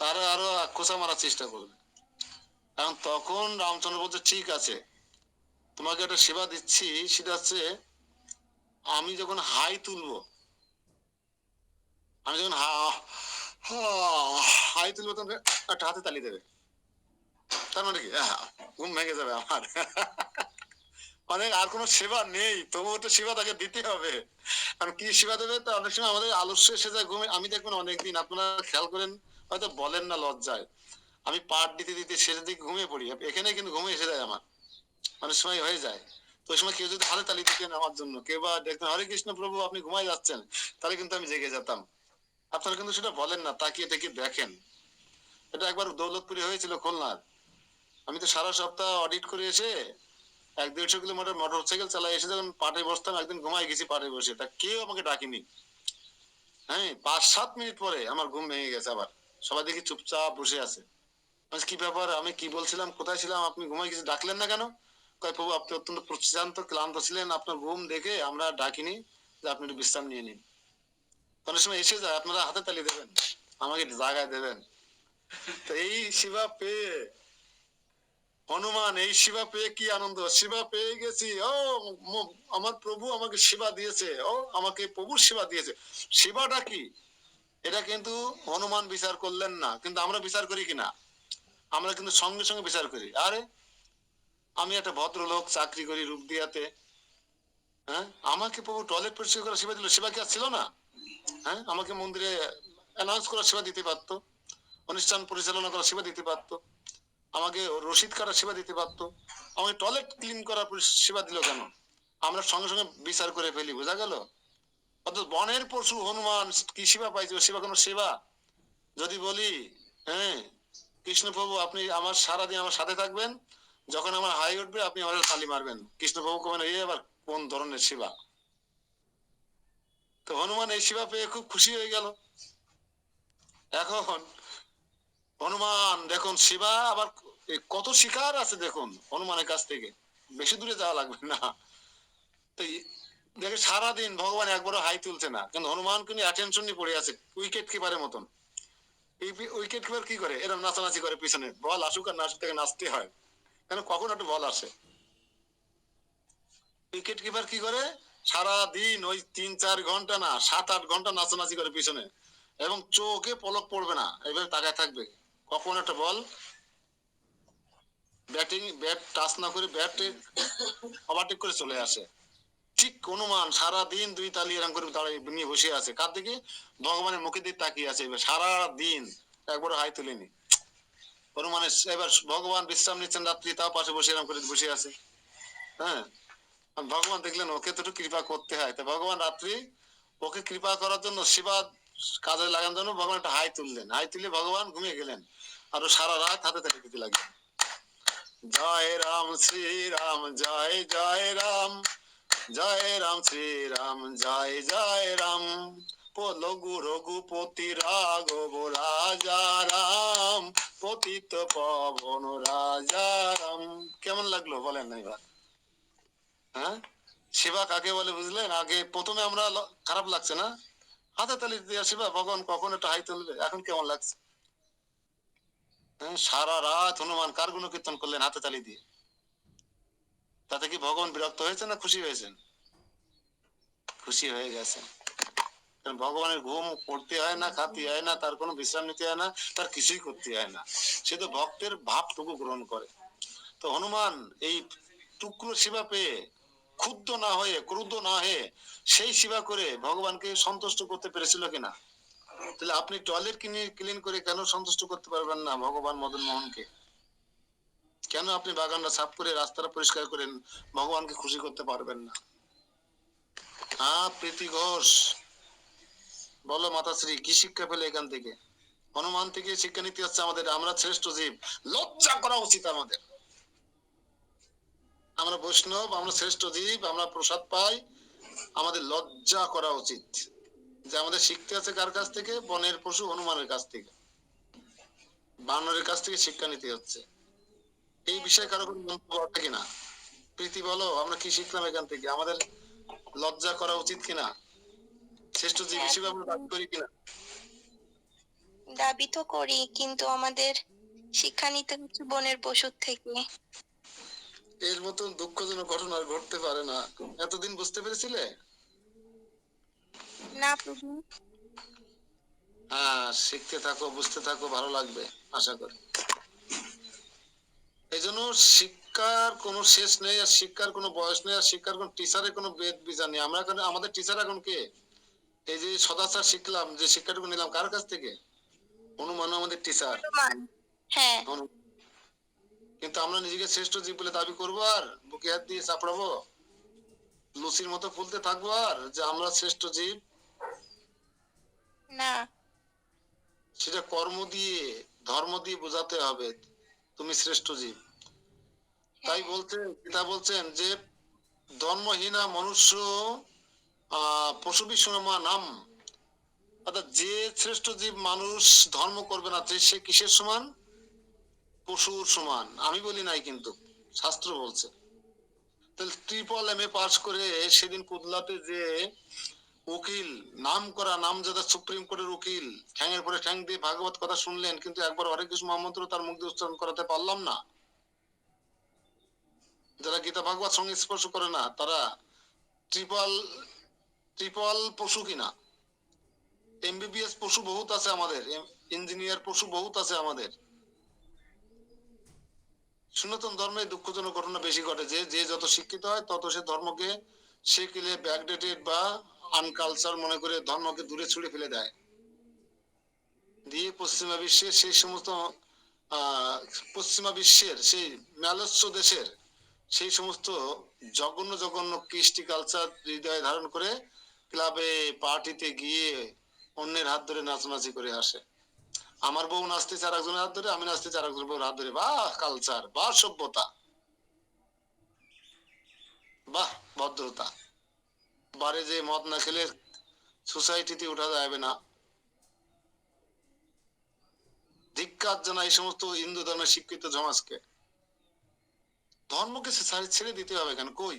তারা আরো খোঁচা মারার চেষ্টা করবে। এখন তখন রামচন্দ্র বলছে ঠিক আছে, তোমাকে একটা সেবা দিচ্ছি, সেটা হচ্ছে আমি যখন হাই তুলবো, আমি যখন হাই তুলবো তখন একটা হাতে তালি দেবে। তার মানে কি ঘুম ভেঙে যাবে আমার। মানে আর কোনো সেবা নেই, তবুও তো সেবা তাকে দিতে হবে। কারণ কি সেবা দেবে? তো অনেক সময় আমাদের আলস্য এসে যায় ঘুমে। আমি দেখবেন অনেকদিন আপনারা খেয়াল করেন, হয়তো বলেন না লজ্জায়, আমি পাঠ দিতে দিতে শেষের দিকে ঘুমিয়ে পড়ি, এখানে কিন্তু ঘুমিয়ে এসে যায় আমার, অনেক সময় হয়ে যায়। তো ওই সময় কেউ যদি হাতে তালি দিতেন আমার জন্য, কেউ বা দেখতেন হরে কৃষ্ণ প্রভু আপনি ঘুমাই যাচ্ছেন, তাহলে কিন্তু আমি জেগে যেতাম। আপনারা কিন্তু সেটা বলেন না, তাকিয়ে তাকিয়ে দেখেন। এটা একবার দৌলতপুরে হয়েছিল, খুলনার। আমি তো সারা সপ্তাহ অডিট করে এসে 100-150 কিলোমিটার মোটরসাইকেল চালাই এসে যখন পাঠে বসতাম, একদিন ঘুমাই গেছি পাঠে বসে, তা কেউ আমাকে ডাকিনি। হ্যাঁ, 5-7 মিনিট পরে আমার ঘুম ভেঙে গেছে আবার, সবাই দেখি চুপচাপ বসে আছে। কি ব্যাপার, আমি কি বলছিলাম, কোথায় ছিলাম, আপনি ঘুমাই গেছে, ডাকলেন না কেন? কয় প্রভু আপনি অত্যন্ত প্রশান্ত ক্লান্ত ছিলেন, আপনার ঘুম দেখে আমরা ডাকিনি, যে আপনি একটু বিশ্রাম নিয়ে নিন। অনেক সময় এসে যায়, আপনারা হাতে তালি দেবেন, আমাকে জায়গায় দেবেন। তো এই সেবা পেয়ে হনুমান, এই সেবা পেয়ে কি আনন্দ, সেবা পেয়ে গেছি, ও আমার প্রভু আমাকে সেবা দিয়েছে, ও আমাকে প্রভুর সেবা দিয়েছে। সেবাটা কি এটা কিন্তু হনুমান বিচার করলেন না, কিন্তু আমরা বিচার করি কিনা? আমরা কিন্তু সঙ্গে সঙ্গে বিচার করি, আরে আমি একটা ভদ্রলোক, চাকরি করি রূপদিয়াতে, হ্যাঁ আমাকে প্রভু টয়লেট পরিষ্কার করার সেবা দিল, সেবা কি আর ছিল না? হ্যাঁ, আমাকে মন্দিরে অ্যানাউন্স করার সেবা দিতে পারতো, অনুষ্ঠান পরিচালনা করার সেবা দিতে পারতো, আমাকে রসিদ কাটার সেবা দিতে পারতো, আমাকে টয়লেট ক্লিন করার সেবা দিল কেন? আমরা সঙ্গে সঙ্গে বিচার করে ফেলি, বোঝা গেল? অর্থাৎ বনের পশু হনুমান কি সেবা পাইছে? সেবা কোনো সেবা? যদি বলি হ্যাঁ কৃষ্ণ প্রভু আপনি আমার সারাদিন আমার সাথে থাকবেন, যখন আমার হাই উঠবে আপনি আমার তালি মারবেন, কৃষ্ণ প্রভু কবেন এই আবার কোন ধরনের সেবা? তো হনুমান এই সেবা পেয়ে খুব খুশি হয়ে গেল। এখন হনুমান দেখুন সেবা আবার কত শিকার আছে দেখুন হনুমানের কাছ থেকে, বেশি দূরে যাওয়া লাগবে না। তো দেখে সারাদিন ভগবান একবারও হাই তুলছে না, কিন্তু হনুমান কিন্তু অ্যাটেনশন নিয়ে পড়ে আছে উইকেট কিপারের মতন। এই উইকেট কিপার কি করে, এরকম নাচানাচি করে, পিছনে বল আসুক আর না আসুক তাকে নাচতে হয়, কেন কখন একটা বল আসে। উইকেট কিপার কি করে, সারা দিন ওই 3-4 ঘন্টা না 7-8 ঘন্টা নাচানাচি করে পিছনে, এবং চোখে পলক পড়বে না, এভাবে তাকায় থাকবে কখন একটা বল ব্যাট টাচ না করে ব্যাটে ওভারটেক করে চলে আসে। ঠিক হনুমান সারা দিন 2 তালি এরকম করে দাঁড়িয়ে নিয়ে বসে আছে, কার দিকে? ভগবানের মুখের দিকে তাকিয়ে আছে। এবার সারা দিন একবার হাই তুলেনি। হনুমানের এবার ভগবান বিশ্রাম নিচ্ছেন রাত্রি, তাও পাশে বসে এরকম করে বসে আছে। হ্যাঁ, ভগবান দেখলেন ওকে তো একটু কৃপা করতে হয়, তা ভগবান রাত্রি ওকে কৃপা করার জন্য শিবা কাজে লাগানোর জন্য ভগবান একটা হাই তুললেন। হাই তুলে ভগবান ঘুমিয়ে গেলেন, আর সারা রাত হাতে তালি দিতে লাগলেন। জয় রাম শ্রীরাম জয় জয় রাম, জয় রাম শ্রীরাম জয় জয় রাম, লঘু রঘুপতি রাঘব রাজা রাম, পতিত পবন রাজা রাম। কেমন লাগলো বলেন না এবার? হ্যাঁ, সেবা কাকে বলে বুঝলেন? আগে প্রথমে আমরা খারাপ লাগছে না, হাতে তালি দিয়ে সেবা, ভগবান কখন একটা হাই তুলবে, এখন কেমন লাগছে? হ্যাঁ, সারা রাত হনুমান কার গুণ কীর্তন করলেন হাতে তালি দিয়ে। তাতে কি ভগবান বিরক্ত হয়েছে না খুশি হয়েছেন? খুশি হয়ে গেছেন। কারণ ভগবানের ঘুম পড়তে হয় না, খাতে হয় না, তার কোনো বিশ্রাম নিতে হয় না, তার কিছুই করতে হয় না, সে তো ভক্তের ভাবটুকু গ্রহণ করে। তো হনুমান এই টুকরো সেবা পেয়ে ক্ষুব্ধ না হয়ে, ক্রুদ্ধ না হয়ে সেই সেবা করে ভগবানকে সন্তুষ্ট করতে পেরেছিল কিনা? তাহলে আপনি টয়লেট কিনে ক্লিন করে কেন সন্তুষ্ট করতে পারবেন না ভগবান মদন মোহনকে? কেন আপনি বাগানটা সাফ করে রাস্তাটা পরিষ্কার করেন ভগবানকে খুশি করতে পারবেন না? হ্যাঁ, প্রীতি ঘোষ বলো মাতাশ্রী, কি শিক্ষা পেলে এখান থেকে? হনুমান থেকে শিক্ষা নিতে হচ্ছে আমাদের, আমরা শ্রেষ্ঠ জীব, লজ্জা করা উচিত আমাদের। আমরা বৈষ্ণব, আমরা শ্রেষ্ঠ জীব, আমরা প্রসাদ পাই, আমাদের লজ্জা করা উচিত যে আমাদের শিখতে আছে কার কাছ থেকে? বনের পশু হনুমানের কাছ থেকে, বানরের কাছ থেকে শিক্ষা নিতে হচ্ছে। এই বিষয়ে কারো কোনো মন্তব্য আছে কিনা? প্রীতি বলো, আমরা কি শিখলাম এখান থেকে? আমাদের লজ্জা করা উচিত কিনা? শ্রেষ্ঠ জীব হিসেবে আমরা দাবি করি কিনা? দাবি তো করি, কিন্তু আমাদের শিক্ষা নিতে হচ্ছে বনের পশুর থেকে। এর মতন দুঃখজনক ঘটনা আর ঘটতে পারে না। এতদিন বুঝতে পেরেছিলে? না প্রভু। হ্যাঁ, শিখতে থাকো, বুঝতে থাকো, ভালো লাগবে আশা করি। এই জন্য শিক্ষার কোনো শেষ নেই, আর শিক্ষার কোনো বয়স নেই, আর শিক্ষার কোনো টিচারের কোনো বেদ বিচার নেই। আমরা এখন, আমাদের টিচার এখন কে? এই যে সদাচার শিখলাম, যে শিক্ষাটুকু নিলাম কার কাছ থেকে? হনুমান আমাদের টিচার। হনুমান। হ্যাঁ। কিন্তু আমরা নিজেকে শ্রেষ্ঠ জীব বলে দাবি করবো আর বুকে হাত দিয়ে চাপড়াবো, লুচির মতো ফুলতে থাকবো আর যে আমরা শ্রেষ্ঠ জীব? না। সেটা কর্ম দিয়ে, ধর্ম দিয়ে বোঝাতে হবে তুমি শ্রেষ্ঠ জীব। তাই বলছেন পিতা, বলছেন যে ধর্মহীনা মনুষ্য পশু বিশ্বমা নাম, অর্থাৎ যে শ্রেষ্ঠ জীব মানুষ ধর্ম করবে না সে কিসের সমান? পশুর সমান। আমি বলি নাই কিন্তু, শাস্ত্র বলছে। তাহলে ট্রিপল MA পাস করে সেদিন কুদলাতে যে উকিল, নাম করা নামজাদা সুপ্রিম কোর্টের উকিল, ঠ্যাঙের পরে ঠ্যাং দিয়ে ভাগবত কথা শুনলেন, কিন্তু একবার হরে কৃষ্ণ মহামন্ত্র তার মুখ দিয়ে উচ্চারণ করাতে পারলাম না। যারা গীতা ভাগবত সঙ্গে স্পর্শ করে না তারা ট্রিপল ট্রিপল পশু কিনা? MBBS পশু বহুত আছে আমাদের, ইঞ্জিনিয়ার পশু বহুত আছে আমাদের। সনাতন ধর্মে দুঃখজনক ঘটনা বেশি ঘটে, যে যে যত শিক্ষিত হয় তত সে ধর্মকে সেকেলে ব্যাকডেটেড বা আনকালচার মনে করে ধর্মকে দূরে ছুড়ে ফেলে দেয়, দিয়ে পশ্চিমা বিশ্বের সেই সমস্ত পশ্চিমা বিশ্বের সেই ম্যালস্য দেশের সেই সমস্ত জঘন্য জঘন্য কৃষ্টি কালচার হৃদয়ে ধারণ করে ক্লাবে পার্টিতে গিয়ে অন্যের হাত ধরে নাচানাচি করে আসে। আমার বউ নাচতেছে আর একজনের হাত ধরে, আমি নাচতেছি আর একজনের বউর হাত ধরে। বাহ কালচার, বাহ সভ্যতা, বাহ ভদ্রতা। বারে যে মদ না খেলে সোসাইটিতে উঠা যাবে না। ধিক্কার জানা এই সমস্ত হিন্দু ধর্মের শিক্ষিত সমাজকে। ধর্মকে ছেড়ে দিতে হবে কেন? কই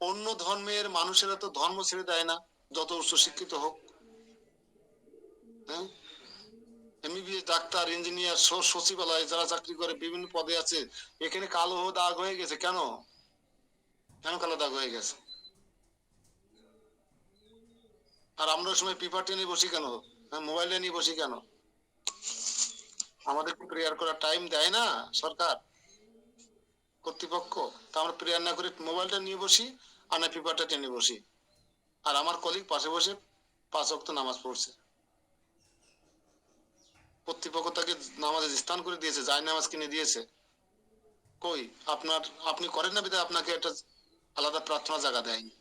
অন্য ধর্মের মানুষেরা তো ধর্ম ছেড়ে দেয় না, যত উচ্চ শিক্ষিত হোক। হ্যাঁ, MBBS ডাক্তার, ইঞ্জিনিয়ার, সচিবালয় যারা চাকরি করে বিভিন্ন পদে আছে, এখানে কালো দাগ হয়ে গেছে কেন? কেন কালো দাগ হয়ে গেছে? আর আমরা ওই সময় পেপারটা নিয়ে বসি কেন? মোবাইলে নিয়ে বসি কেন? আমাদের প্রেয়ার করার টাইম দেয় না সরকার? কর্তৃপক্ষ? তা আমরা প্রেয়ার না করে মোবাইলটা নিয়ে বসি, আর না পেপারটা টেনে বসি, আর আমার কলিগ পাশে বসে 5 ওয়াক্ত নামাজ পড়ছে। কর্তৃপক্ষ তাকে নামাজে স্থান করে দিয়েছে, যায় নামাজ কিনে দিয়েছে। কই আপনার, আপনি করেন না বিধায় আপনাকে একটা আলাদা প্রার্থনা জায়গা দেয়নি,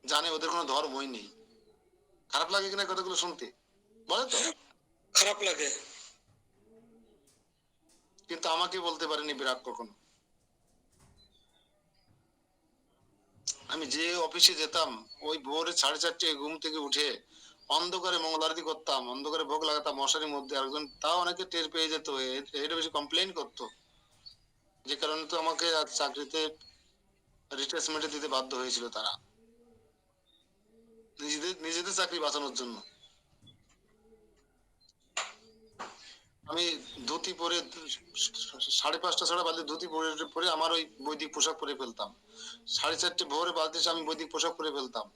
জানে ওদের কোনো ধর্মই নেই। খারাপ লাগে কিনা কথাগুলো শুনতে, বলে তো? খারাপ লাগে। কিন্তু আমাকে বলতে পারেনি বিরাট কখনো। আমি যে অফিসে যেতাম, ওই ভোরে 4:30 ঘুম থেকে উঠে অন্ধকারে মঙ্গল আরতি করতাম, অন্ধকারে ভোগ লাগাতাম মশারির মধ্যে, একজন তাও অনেকে টের পেয়ে যেত, এটা বেশি কমপ্লেইন করতো, যে কারণে তো আমাকে আর চাকরিতে রিপ্লেসমেন্টে দিতে বাধ্য হয়েছিল তারা, নিজেদের নিজেদের চাকরি বাঁচানোর জন্য। আমি ধুতি পরে 5:30 ছাড়া বালতি ধুতি পরে পরে আমার ওই বৈদিক পোশাক পরে ফেলতাম। 4:30 ভোরে বালতি এসে আমি বৈদিক পোশাক পরে ফেলতাম।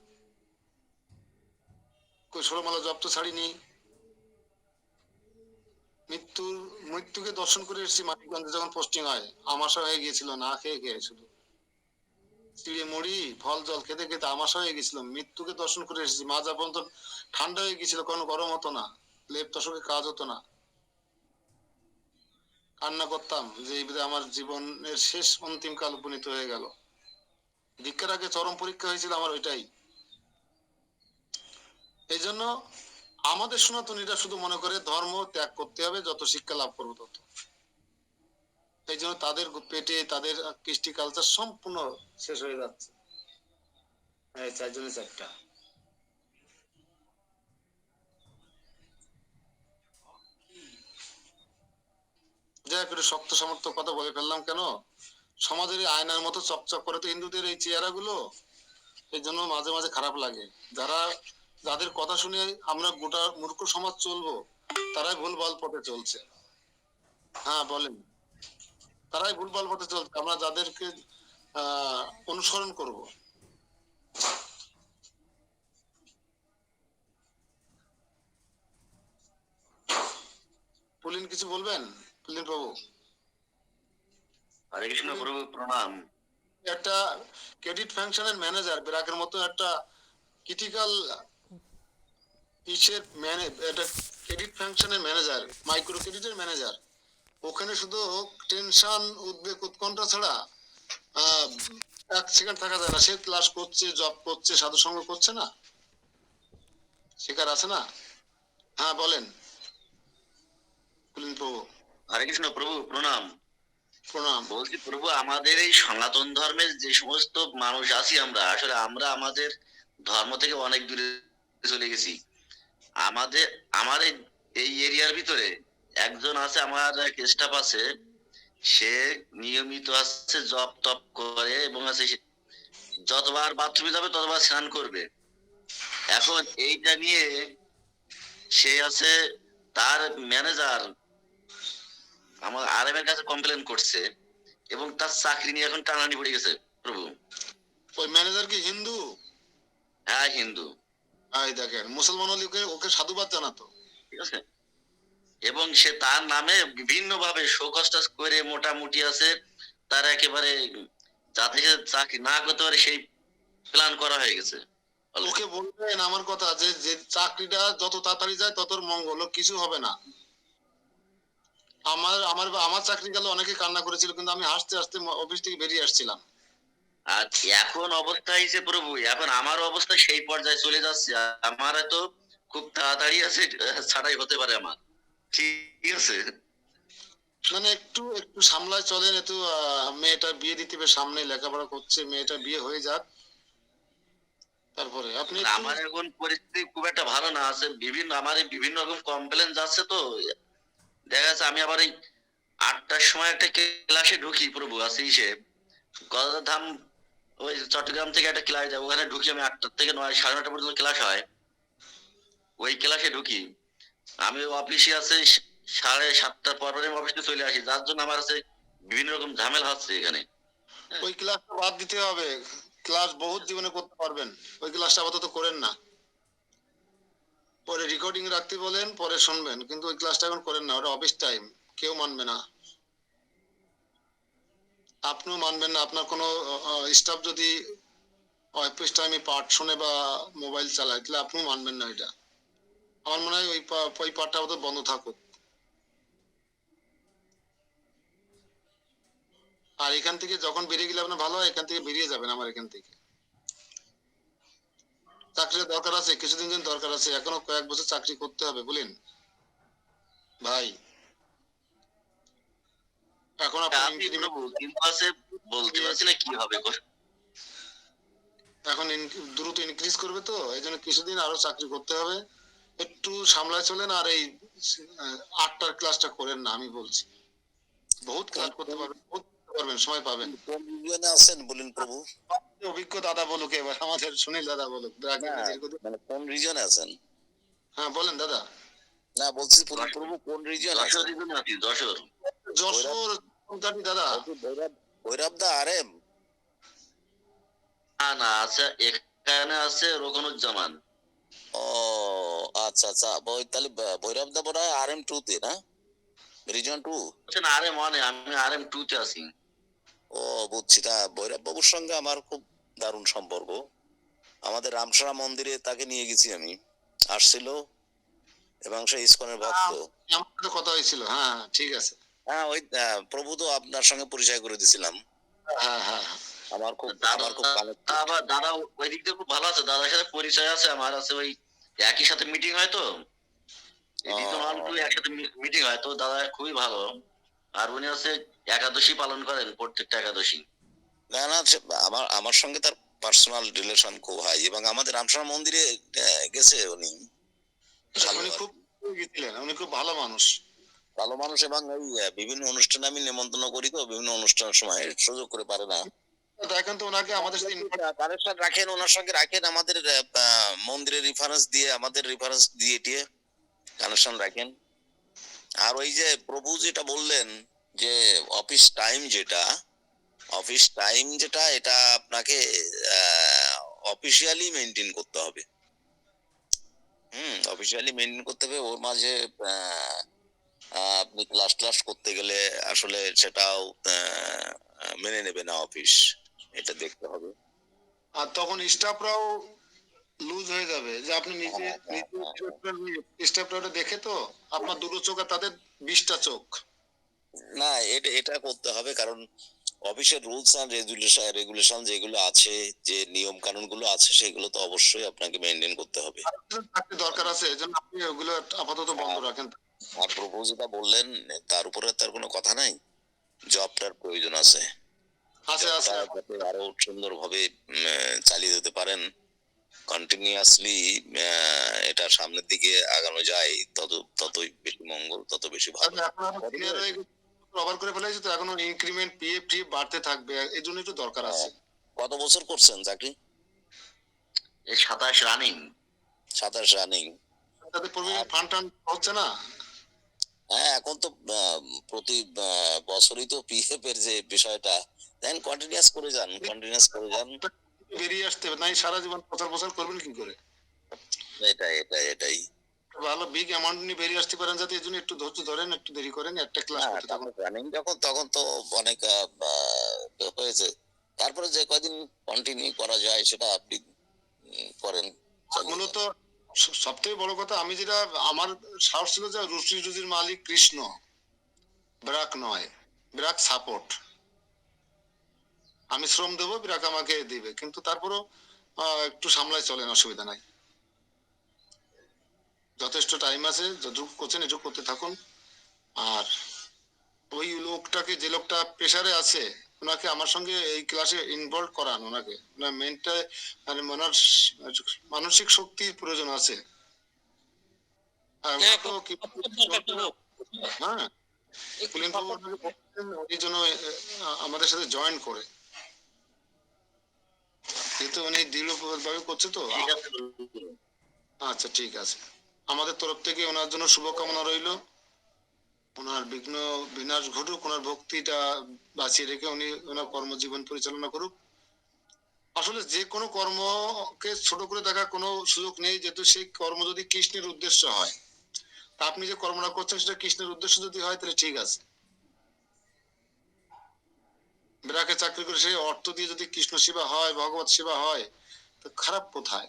কই 16 মালা জপ তো ছাড়িনি। মৃত্যুর মৃত্যুকে দর্শন করে এসেছি মানিকগঞ্জে, যখন পোস্টিং হয় আমাশা হয়ে গিয়েছিল, না খেয়ে গিয়েছিল, চিড়ে মুড়ি ফল জল খেতে খেতে আমাশা হয়ে গেছিল, মৃত্যুকে দর্শন করে এসেছি। মাজা পর্যন্ত ঠান্ডা হয়ে গেছিল, কোনো গরম হতো না, লেপ তোষকে কাজ হতো না। কান্না করতাম যে এই বিধে আমার জীবনের শেষ অন্তিম কাল উপনীত হয়ে গেল। দীক্ষার আগে চরম পরীক্ষা হয়েছিল আমার ওইটাই। এই জন্য আমাদের সনাতনীরা শুধু মনে করে ধর্ম ত্যাগ করতে হবে, যত শিক্ষা লাভ করবো তত। এই জন্য তাদের পেটে তাদের কৃষ্টি কালচার সম্পূর্ণ শেষ হয়ে যাচ্ছে। এই 4 জনে 4টা। যাই হোক, একটু শক্ত সামর্থ্য কথা বলে ফেললাম কেন, সমাজের এই আয়নার মতো চকচক করে তো হিন্দুদের এই চেহারা গুলো, এই জন্য মাঝে মাঝে খারাপ লাগে। যাদের কথা শুনে আমরা গোটা মূর্খ সমাজ চলবো, তারাই ভুলভাল পথে চলছে। হ্যাঁ বলেন, তারাই ভুলভাল পথে চলছে, আমরা যাদেরকে অনুসরণ করব। পুলিন কিছু বলবেন? পুলিন প্রভু। হরে কৃষ্ণ প্রভু প্রণাম। একটা ক্রেডিট ফাংশনের ম্যানেজার, বিরাকের মতো একটা ক্রিটিক্যাল ইসের একটা ক্রেডিট ফাংশনের ম্যানেজার, মাইক্রো ক্রেডিটের ম্যানেজার, ওখানে শুধু টেনশন উদ্বেগ উৎকণ্ঠা ছাড়া 1 সেকেন্ড থাকা যায় না। সে ক্লাস করছে, জব করছে, সাধু সঙ্গ করছে না, শিকার আছে না? হ্যাঁ বলেন পুলিন প্রভু। হরে কৃষ্ণ প্রভু প্রণাম। প্রণাম। বলছি প্রভু, আমাদের এই সনাতন ধর্মের যে সমস্ত মানুষ আছি আমরা, আসলে আমরা আমাদের ধর্ম থেকে অনেক দূরে চলে গেছি। আমাদের আমার এই এরিয়ার ভিতরে একজন আছে, আমার স্টাফ আছে, সে নিয়মিত আছে জপ তপ করে এবং আছে যতবার বাথরুমে যাবে ততবার স্নান করবে। এখন এইটা নিয়ে সে আছে, তার ম্যানেজার আমার আরএম এর কাছে কমপ্লেন করছে এবং তার চাকরি নিয়ে এখন টানানি পড়ে গেছে প্রভু। ওই ম্যানেজার কি হিন্দু? হ্যাঁ হিন্দু। এই দেখেন, মুসলমান হলে ওকে সাধুবাদ জানাতো। ঠিক আছে, এবং সে তার নামে বিভিন্ন ভাবে শোকজ করে মোটামুটি আছে, তার একেবারে যাতে সে চাকরি না করতে পারে সেই প্ল্যান করা হয়ে গেছে। ওকে বলবেন আমার কথা, যে যে চাকরিটা যত তাড়াতাড়ি যায় তত মঙ্গল, ওর কিছু হবে না। আমার আমার আমার চাকরি গেল, অনেকে কান্না করেছিল, কিন্তু আমি হাসতে হাসতে অফিস থেকে বেরিয়ে আসছিলাম। আর এখন অবস্থা হয়েছে প্রভু, এখন আমার অবস্থা সেই পর্যায়ে চলে যাচ্ছে, আমার তো খুব তাড়াতাড়ি আছে ছাড়াই হতে পারে আমার। ঠিক আছে, মানে একটু একটু সামলায় চলেন, একটু মেয়েটার বিয়ে দিতে হবে, সামনে লেখাপড়া করছে, মেয়েটার বিয়ে হয়ে যাক, তারপরে আপনি একটু। আমার এখন পরিস্থিতি খুব একটা ভালো না আছে, আমার এই বিভিন্ন রকম কমপ্লেন যাচ্ছে, তো দেখা যাচ্ছে আমি আবার এই 8টার সময় একটা ক্লাসে ঢুকি প্রভু, আছে সে গদাধাম, ওই চট্টগ্রাম থেকে একটা ক্লাস যায়, ওখানে ঢুকি আমি 8টা থেকে 9, 9:30 পর্যন্ত ক্লাস হয়, ওই ক্লাসে ঢুকি। আমি অফিসে আছে 7:30 পর পরে অফিসে চলে আসি, যার জন্য আমার আছে বিভিন্ন রকম ঝামেলা হচ্ছে এখানে। ওই ক্লাসটা বাদ দিতে হবে, ক্লাস বহুত জীবনে করতে পারবেন, ওই ক্লাসটা আপাতত করেন না, পরে রেকর্ডিং রাখতে বলেন, পরে শুনবেন, কিন্তু ওই ক্লাসটা এখন করেন না, ওটা অফিস টাইম, কেউ মানবে না। আপনিও মানবেন না, আপনার কোনো স্টাফ যদি অফিস টাইমে পাঠ শোনে বা মোবাইল চালায়, তাহলে আপনিও মানবেন না এটা। আমার মনে হয় ওই পাঠটা আমাদের বন্ধ থাকুক। আর এখান থেকে যখন বেরিয়ে গেলে আপনার ভালো হয়, এখান থেকে বেরিয়ে যাবেন আমার এখান থেকে। চাকরির দরকার আছে, কিছুদিন দিন দরকার আছে, এখনো কয়েক বছর চাকরি করতে হবে, বলেন ভাই। এখন আপনি আমি প্রভু, কিন্তু আছে বলতে পারছি না কি হবে। এখন দ্রুত ইনক্রিজ করবে, তো এই জন্য কিছুদিন আরো চাকরি করতে হবে। একটু সামলায় চলেন, আর এই 8টার ক্লাসটা করেন না, আমি বলছি। বহুত ক্লাস করতে পারবেন, বহুত করতে পারবেন, সময় পাবেন। কোন রিজিয়নে আছেন বলেন প্রভু? অভিজ্ঞ দাদা বলুক এবার, আমাদের সুনীল দাদা বলুক। মানে কোন রিজিয়নে আছেন? হ্যাঁ বলেন দাদা। না বলছি প্রভু কোন রিজিয়নে আছেন? যশোর। যশোর কোনটাটি দাদা? ভৈরব দা আরএম? না না, আছে এখানে আছে রোকনুজ্জামান। ও আচ্ছা আচ্ছা, তাহলে ভৈরব দা বড় আরএম 2 তে না? রিজিয়ন 2? আচ্ছা, আরএম 1 এ, আমি আরএম 2 তে আছি। ও বুঝছি। না ভৈরব বাবুর সঙ্গে আমার খুব দারুণ সম্পর্ক। আমাদের রামসরা মন্দিরে তাকে নিয়ে গেছি আমি, আসছিল, এবং সে ইসকনের ভক্ত। আমার সাথে কথা হয়েছিল, হ্যাঁ হ্যাঁ, ঠিক আছে। হ্যাঁ ওই প্রভু তো আপনার সঙ্গে পরিচয় করে দিছিলাম। হ্যাঁ হ্যাঁ হ্যাঁ। আমার খুব connected। আবার দাদা ওই দিক দিয়ে খুব ভালো আছে, দাদার সাথে পরিচয় আছে আমার, আছে ওই একই সাথে মিটিং হয় তো, একসাথে মিটিং হয় তো, দাদা খুবই ভালো। আর উনি হচ্ছে একাদশী পালন করেন, প্রত্যেকটা একাদশী। না না, আমার আমার সঙ্গে তার পার্সোনাল রিলেশন খুব হাই, এবং আমাদের রামসরা মন্দিরে গেছে উনি। উনি খুব গেছিলেন, উনি খুব ভালো মানুষ। ভালো মানুষ, এবং ওই বিভিন্ন অনুষ্ঠানে আমি নিমন্ত্রণ করি তো, বিভিন্ন অনুষ্ঠানের সময় সুযোগ করে পারে না। দেখেন তো ওনাকে আমাদের সাথে কানেকশন রাখেন, ওনার সঙ্গে রাখেন, আমাদের মন্দিরের রেফারেন্স দিয়ে, আমাদের রেফারেন্স দিয়ে টিয়ে কানেকশন রাখেন। আর ওই যে প্রভু যেটা বললেন যে অফিস টাইম যেটা এটা আপনাকে অফিসিয়ালি মেনটেন করতে হবে। অফিসিয়ালি মেনটেন করতে হবে। ওর মাঝে আপনি ক্লাস করতে গেলে আসলে সেটাও মেনে নেবে না অফিস, এটা দেখতে হবে। আর তখন স্টাফরাও লুজ হয়ে যাবে, যে আপনি নিজে স্টাফরা দেখে তো আপনার দুটো চোখ আর তাদের 20টা চোখ। না এটা করতে হবে, কারণ অফিসের রুলস এন্ড রেগুলেশন যেগুলো আছে, যে নিয়ম কানুন গুলো আছে, সেগুলো তো অবশ্যই আপনাকে মেনটেন করতে হবে। চাকরি দরকার আছে, এজন্য আপনি ওগুলো আপাতত বন্ধ রাখেন। আর প্রভু যেটা বললেন তার উপরে তার কোনো কথা নাই, জবটার প্রয়োজন আছে। আছে আছে। যাতে আরো সুন্দরভাবে চালিয়ে যেতে পারেন, কন্টিনিউয়াসলি এটা সামনের দিকে আগানো যায়, ততই বেশি মঙ্গল, তত বেশি ভালো। কভার করে ফেলেছে তো, এখনো ইনক্রিমেন্ট পিএফ টি বাড়তে থাকবে, এই জন্য একটু দরকার আছে। কত বছর করছেন চাকরি? এই 27 রানিং। 27 রানিং। তাদের প্রভিডেন্ট ফান্ড টান্ড হচ্ছে না। হ্যাঁ এখন তো প্রতি বছরই তো পিএফ এর যে বিষয়টা, দেন কন্টিনিউয়াস করে যান। বেরিয়ে আসতে হবে, নাই সারা জীবন বছর করবেন কি করে? এটাই ভালো বিগ অ্যামাউন্ট নিয়ে বেরিয়ে আসতে পারেন, যাতে এই জন্য একটু ধৈর্য ধরেন, একটু দেরি করেন, একটা ক্লাস করতে থাকুন। রানিং তখন তো অনেক হয়েছে, তারপরে যে কয়দিন কন্টিনিউ করা যায় সেটা আপনি করেন। মূলত সব থেকে বড় কথা, আমি যেটা আমার সাহস ছিল যে রুজির মালিক কৃষ্ণ, ব্রাক নয়, ব্রাক সাপোর্ট। আমি শ্রম দেবো, ব্রাক আমাকে দিবে, কিন্তু তারপরও একটু সামলায় চলেন, অসুবিধা নাই। যথেষ্ট টাইম আছে, যতটুকু করছেন এটুকু করতে থাকুন। আর ওই লোকটাকে, যে লোকটা প্রেসারে আছে, ওনাকে আমার সঙ্গে এই ক্লাসে ইনভলভ করান। ওনাকে ওনার মেন্টাল মানে মানসিক শক্তির প্রয়োজন আছে। আর ওনা তো হ্যাঁ, এই জন্য আমাদের সাথে জয়েন করে, যেহেতু উনি দৃঢ়ভাবে করছে তো। আচ্ছা ঠিক আছে, আমাদের তরফ থেকে ওনার জন্য শুভকামনা রইল। ওনার বিঘ্ন বিনাশ ঘটুক, ওনার ভক্তিটা বাঁচিয়ে রেখে উনি ওনার কর্মজীবন পরিচালনা করুক। আসলে যে কোনো কর্মকে ছোট করে দেখার কোনো সুযোগ নেই, যেহেতু সেই কর্ম যদি কৃষ্ণের উদ্দেশ্য হয়, তা আপনি যে কর্মটা করছেন সেটা কৃষ্ণের উদ্দেশ্য যদি হয়, তাহলে ঠিক আছে। ব্র্যাকে চাকরি করে সেই অর্থ দিয়ে যদি কৃষ্ণ সেবা হয়, ভগবত সেবা হয়, তো খারাপ কোথায়?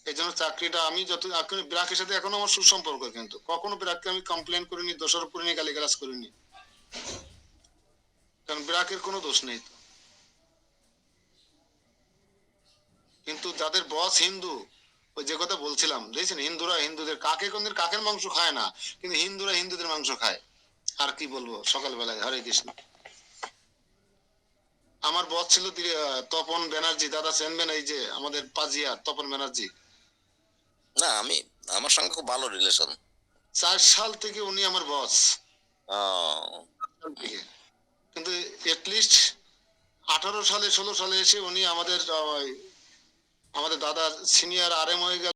এই জন্য চাকরিটা আমি যত ব্র্যাকের সাথে এখনো আমার সুসম্পর্ক, কিন্তু কখনো ব্র্যাককে আমি কমপ্লেন করিনি, দোষারোপ করিনি, গালিগালাজ করিনি, কারণ ব্র্যাকের কোনো দোষ নেই তো। কিন্তু যাদের বস হিন্দু, ওই যে কথা বলছিলাম, দেখছেন হিন্দুরা হিন্দুদের কাকে কোনদিন কাকের মাংস খায় না, কিন্তু হিন্দুরা হিন্দুদের মাংস খায়। আর কি বলবো, সকালবেলায় হরে কৃষ্ণ। আমার বস ছিল তপন ব্যানার্জি, দাদা চেনবেন, এই যে আমাদের পাজিয়া তপন ব্যানার্জি। না, আমার সঙ্গে খুব ভালো রিলেশন। 4 সাল থেকে উনি আমার বস, কিন্তু এটলিস্ট 18 সালে 16 সালে এসে উনি আমাদের দাদা সিনিয়র RM হয়ে গেল।